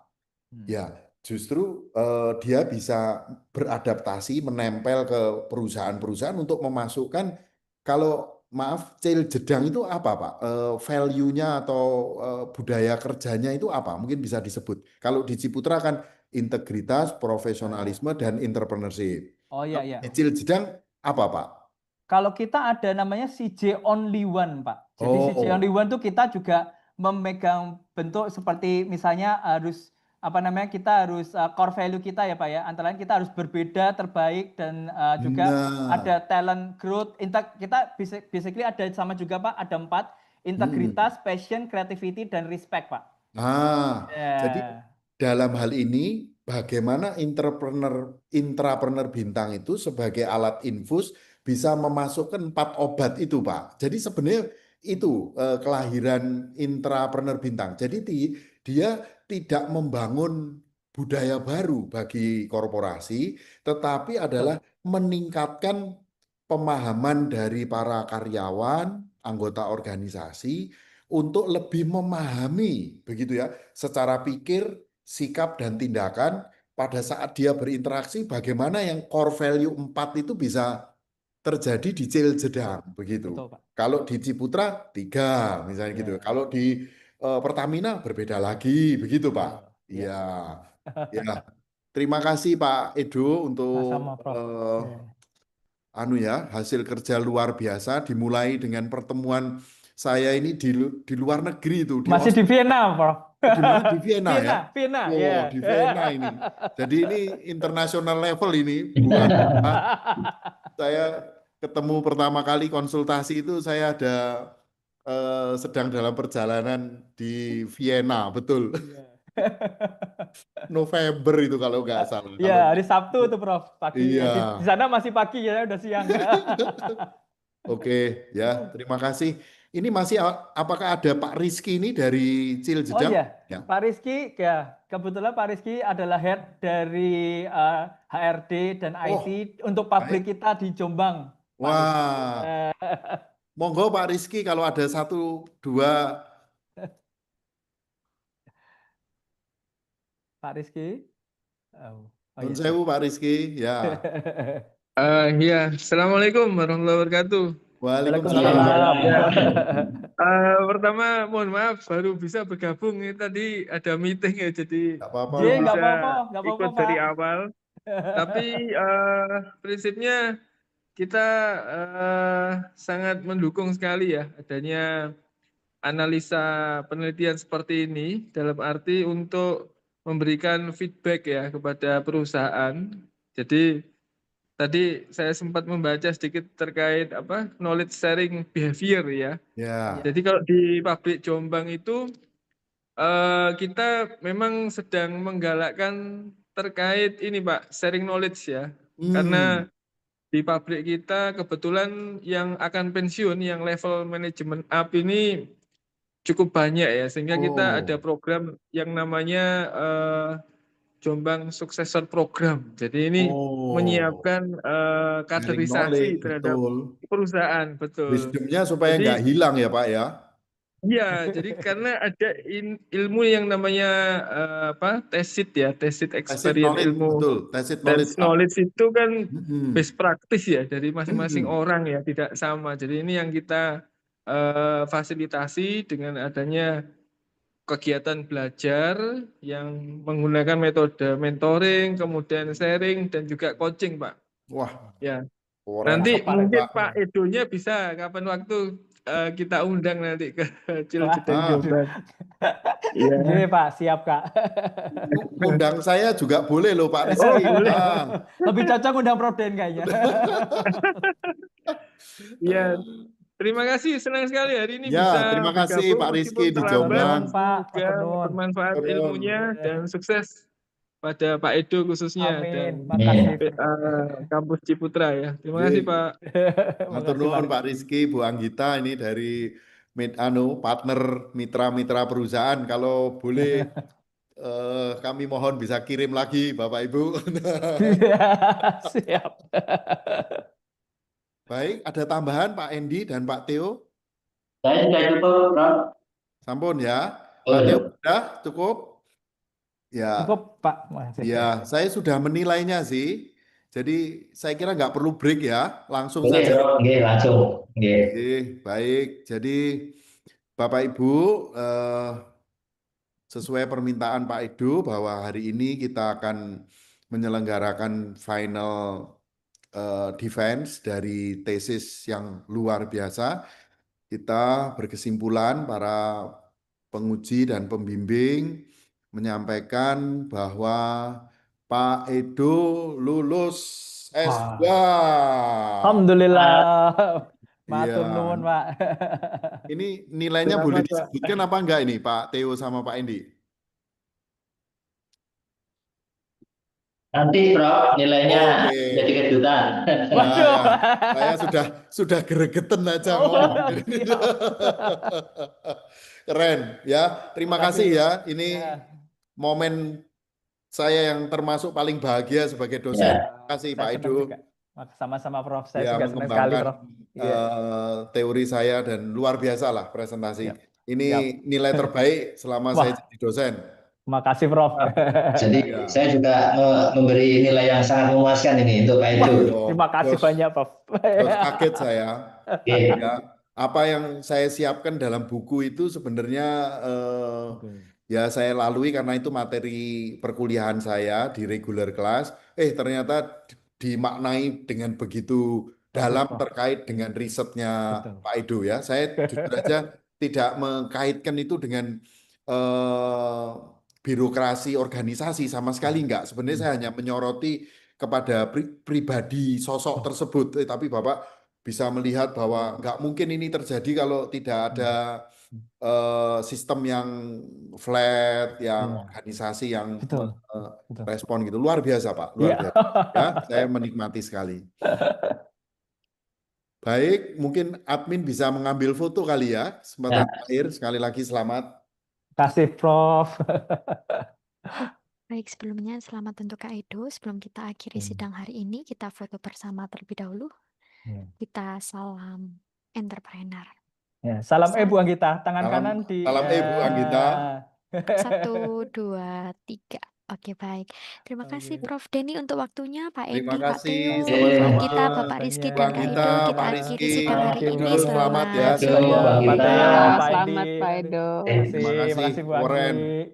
Speaker 1: Ya, justru dia bisa beradaptasi, menempel ke perusahaan-perusahaan untuk memasukkan, kalau maaf, cil jedang itu apa, Pak? Value-nya atau budaya kerjanya itu apa? Mungkin bisa disebut. Kalau di Ciputra kan integritas, profesionalisme, dan entrepreneurship.
Speaker 2: Oh iya iya.
Speaker 1: Di cil jedang apa, Pak?
Speaker 2: Kalau kita ada namanya CJ Only One, Pak. Jadi CJ Only
Speaker 1: Oh,
Speaker 2: One itu kita juga memegang bentuk seperti misalnya harus apa namanya, kita harus core value kita ya Pak ya. Antara lain kita harus berbeda, terbaik, dan juga ada
Speaker 1: nah,
Speaker 2: talent growth. Kita basically ada sama juga Pak, ada 4:
Speaker 1: hmm.
Speaker 2: integritas, passion, creativity, dan respect Pak.
Speaker 1: Ah, jadi
Speaker 2: Ya.
Speaker 1: dalam hal ini bagaimana intrapreneur bintang itu sebagai alat infus bisa memasukkan 4 obat itu, Pak. Jadi sebenarnya itu kelahiran intrapreneur bintang. Jadi dia tidak membangun budaya baru bagi korporasi, tetapi adalah
Speaker 2: Betul.
Speaker 1: meningkatkan pemahaman dari para karyawan, anggota organisasi untuk lebih memahami begitu ya, secara pikir, sikap dan tindakan pada saat dia berinteraksi, bagaimana yang core value 4 itu bisa terjadi di cil
Speaker 2: Betul.
Speaker 1: jedang begitu.
Speaker 2: Betul Pak.
Speaker 1: Kalau di Ciputra 3 misalnya gitu.
Speaker 2: Ya.
Speaker 1: Kalau di Pertamina berbeda lagi begitu,
Speaker 2: Betul.
Speaker 1: Pak.
Speaker 2: Ya.
Speaker 1: Iya. Ya. Terima kasih Pak Edo
Speaker 2: Sama
Speaker 1: untuk
Speaker 2: Prof. Ya.
Speaker 1: anu ya, hasil kerja luar biasa dimulai dengan pertemuan saya ini di luar negeri itu di
Speaker 2: Masih di Vienna, Prof.
Speaker 1: di mana, di Vienna ya.
Speaker 2: Vienna,
Speaker 1: Oh,
Speaker 2: ya.
Speaker 1: di Vienna ini. Jadi ini international level ini, Bu Anita. Saya ketemu pertama kali konsultasi itu saya ada sedang dalam perjalanan di Vienna, betul.
Speaker 2: Iya.
Speaker 1: November itu kalau nggak salah.
Speaker 2: Iya,
Speaker 1: Kalau
Speaker 2: hari Sabtu tuh, Prof. Paginya.
Speaker 1: iya.
Speaker 2: Di sana masih pagi ya, udah siang.
Speaker 1: Oke, ya, terima kasih. Ini masih apakah ada Pak Rizky ini dari
Speaker 2: Oh
Speaker 1: Ciljedang?
Speaker 2: iya,
Speaker 1: Ya.
Speaker 2: Pak Rizky, ya kebetulan Pak Rizky adalah head dari HRD dan IT
Speaker 1: Oh,
Speaker 2: untuk pabrik
Speaker 1: baik.
Speaker 2: kita di Jombang, Pak Rizky.
Speaker 1: Wah, monggo Pak Rizky kalau ada 1, 2.
Speaker 2: Pak Rizky. Oh, oh
Speaker 1: Nun
Speaker 2: iya,
Speaker 1: sewu
Speaker 2: sorry.
Speaker 1: Pak Rizky, ya.
Speaker 6: Ya, Assalamualaikum warahmatullahi wabarakatuh.
Speaker 1: Waalaikumsalam.
Speaker 2: Waalaikumsalam.
Speaker 6: Ya, pertama mohon maaf baru bisa bergabung ini tadi ada meeting ya, jadi
Speaker 1: Nggak apa-apa,
Speaker 6: belum
Speaker 2: J,
Speaker 1: Pak.
Speaker 2: nggak
Speaker 6: bisa
Speaker 2: apa-apa, nggak apa-apa,
Speaker 6: ikut
Speaker 2: Pak.
Speaker 6: dari awal. Tapi prinsipnya kita sangat mendukung sekali ya adanya analisa penelitian seperti ini dalam arti untuk memberikan feedback ya kepada perusahaan. Jadi tadi saya sempat membaca sedikit terkait knowledge sharing behavior ya.
Speaker 1: Ya,
Speaker 6: Jadi kalau di pabrik Jombang itu kita memang sedang menggalakkan terkait ini Pak, sharing knowledge ya.
Speaker 1: hmm,
Speaker 6: Karena di pabrik kita kebetulan yang akan pensiun, yang level manajemen up ini cukup banyak ya, sehingga kita ada
Speaker 1: Oh,
Speaker 6: program yang namanya Jombang Successor Program. Jadi ini
Speaker 1: oh,
Speaker 6: menyiapkan
Speaker 1: sharing knowledge,
Speaker 6: kaderisasi terhadap
Speaker 1: betul.
Speaker 6: perusahaan, betul.
Speaker 1: Wisdomnya supaya nggak
Speaker 6: Jadi
Speaker 1: hilang ya Pak ya.
Speaker 6: iya, jadi karena ada ilmu yang namanya tacit ya, tacit
Speaker 1: Tacit
Speaker 6: experience,
Speaker 1: knowledge,
Speaker 6: ilmu
Speaker 1: betul. Tacit knowledge
Speaker 6: dance
Speaker 1: Pak.
Speaker 6: knowledge itu kan
Speaker 1: Mm-mm.
Speaker 6: best practice ya dari masing-masing
Speaker 1: Mm-mm.
Speaker 6: orang ya, tidak sama. Jadi ini yang kita fasilitasi dengan adanya kegiatan belajar yang menggunakan metode mentoring, kemudian sharing dan juga coaching, Pak.
Speaker 1: Wah,
Speaker 6: Ya,
Speaker 1: keren
Speaker 6: nanti
Speaker 2: Pak.
Speaker 6: mungkin
Speaker 1: Pak.
Speaker 6: Pak Edonya bisa kapan waktu kita undang nanti ke Ciljedeng
Speaker 1: Ah,
Speaker 6: Jombang. Iya.
Speaker 2: Oke, Pak, siap, Kak.
Speaker 1: ngundang saya juga boleh loh Pak
Speaker 6: Oh,
Speaker 1: Rizky.
Speaker 6: boleh.
Speaker 1: Ah.
Speaker 2: Lebih cocok undang Proden kayaknya.
Speaker 6: Iya. Terima kasih, senang sekali hari ini
Speaker 1: Ya,
Speaker 6: bisa
Speaker 1: terima kasih
Speaker 6: bergabung
Speaker 1: Pak Rizky
Speaker 6: meskipun
Speaker 1: di
Speaker 6: terlambat.
Speaker 1: Jombang.
Speaker 2: Matur nuwun, Pak.
Speaker 6: Semoga
Speaker 2: Matur nuwun.
Speaker 6: bermanfaat
Speaker 1: Turun.
Speaker 6: ilmunya dan sukses pada Pak Edo khususnya dan
Speaker 2: Amin. Makasih.
Speaker 6: kampus Ciputra ya. Terima kasih
Speaker 1: Ye.
Speaker 6: Pak.
Speaker 1: Matur
Speaker 2: Makasih, Pak.
Speaker 1: nuwun Pak Rizky, Bu Anggita ini dari partner mitra-mitra perusahaan. Kalau boleh kami mohon bisa kirim lagi Bapak Ibu.
Speaker 2: Siap.
Speaker 1: Baik, ada tambahan Pak Endi dan Pak Theo?
Speaker 4: Saya sudah cukup, Prof.
Speaker 1: Sampun ya.
Speaker 4: Oh,
Speaker 1: Pak Theo
Speaker 4: ya.
Speaker 1: sudah cukup? Ya,
Speaker 2: Cukup, Pak. Makasih.
Speaker 1: ya, saya sudah menilainya sih. Jadi saya kira nggak perlu break ya, langsung
Speaker 4: Oke,
Speaker 1: saja.
Speaker 4: Prof. Oke, langsung. Oke.
Speaker 1: Oke, baik. Jadi Bapak Ibu, sesuai permintaan Pak Edo bahwa hari ini kita akan menyelenggarakan final defense dari tesis yang luar biasa. Kita berkesimpulan para penguji dan pembimbing menyampaikan bahwa Pak Edo lulus S2.
Speaker 2: Alhamdulillah.
Speaker 1: Iya.
Speaker 2: Matur nuwun, Pak.
Speaker 1: Ini nilainya
Speaker 6: Selamat,
Speaker 1: boleh
Speaker 6: Pak.
Speaker 1: disebutkan apa enggak ini Pak Theo sama Pak Endi?
Speaker 4: Nanti, Prof, nilainya
Speaker 1: Oke.
Speaker 4: jadi kejutan.
Speaker 2: Waduh.
Speaker 1: Nah, saya sudah gregetan aja
Speaker 2: Oh,
Speaker 1: ngomong.
Speaker 2: siap.
Speaker 1: Keren ya. Terima kasih ya. Ini
Speaker 2: Ya.
Speaker 1: momen saya yang termasuk paling bahagia sebagai dosen.
Speaker 4: Ya.
Speaker 1: Terima kasih
Speaker 2: Saya
Speaker 1: Pak
Speaker 2: senang
Speaker 1: Edo.
Speaker 2: juga. Sama-sama, Prof. Saya
Speaker 1: Ya,
Speaker 2: juga senang sekali,
Speaker 1: mengembangkan
Speaker 2: Prof. Iya.
Speaker 1: teori saya dan luar biasa lah presentasi.
Speaker 2: Siap.
Speaker 1: Ini
Speaker 2: Siap.
Speaker 1: nilai terbaik selama
Speaker 2: Wah.
Speaker 1: saya jadi dosen.
Speaker 2: Makasih, Prof.
Speaker 4: Jadi
Speaker 1: Ya.
Speaker 4: saya juga memberi nilai yang sangat memuaskan ini untuk Pak Edo.
Speaker 2: Terima kasih banyak, Prof.
Speaker 1: Terus kaget saya.
Speaker 4: Oke.
Speaker 1: Ya, apa yang saya siapkan dalam buku itu sebenarnya ya saya lalui karena itu materi perkuliahan saya di regular class. Ternyata dimaknai dengan begitu dalam
Speaker 2: Prof.
Speaker 1: terkait dengan risetnya
Speaker 2: Betul.
Speaker 1: Pak Edo ya. Saya jujur aja tidak mengkaitkan itu dengan birokrasi organisasi sama sekali enggak. Sebenarnya saya hanya menyoroti kepada pribadi sosok tersebut. Tapi Bapak bisa melihat bahwa nggak mungkin ini terjadi kalau tidak ada sistem yang flat, yang organisasi yang
Speaker 2: Betul.
Speaker 1: respon gitu. Luar biasa Pak, luar biasa. Ya, saya menikmati sekali. Baik, mungkin admin bisa mengambil foto kali ya. Kesempatan terakhir, sekali lagi selamat.
Speaker 2: Kasih, Prof.
Speaker 7: Baik, sebelumnya selamat untuk Kak Edo. Sebelum kita akhiri sidang hari ini, kita foto bersama terlebih dahulu. Kita salam entrepreneur.
Speaker 2: Ya, salam Bu Anggita, tangan kanan di
Speaker 1: salam Bu Anggita.
Speaker 7: 1, 2, 3. Oke, baik. Terima kasih Prof. Denny untuk waktunya, Pak Endi, Pak Theo, Bu Anggita, Bapak Rizky, dan Kak Edo. Kita akhiri sidang hari ini.
Speaker 1: Selamat ya.
Speaker 2: Pak Theo, Pak
Speaker 3: Selamat,
Speaker 2: Endi.
Speaker 3: Pak Edo.
Speaker 2: Terima kasih Bu Andi.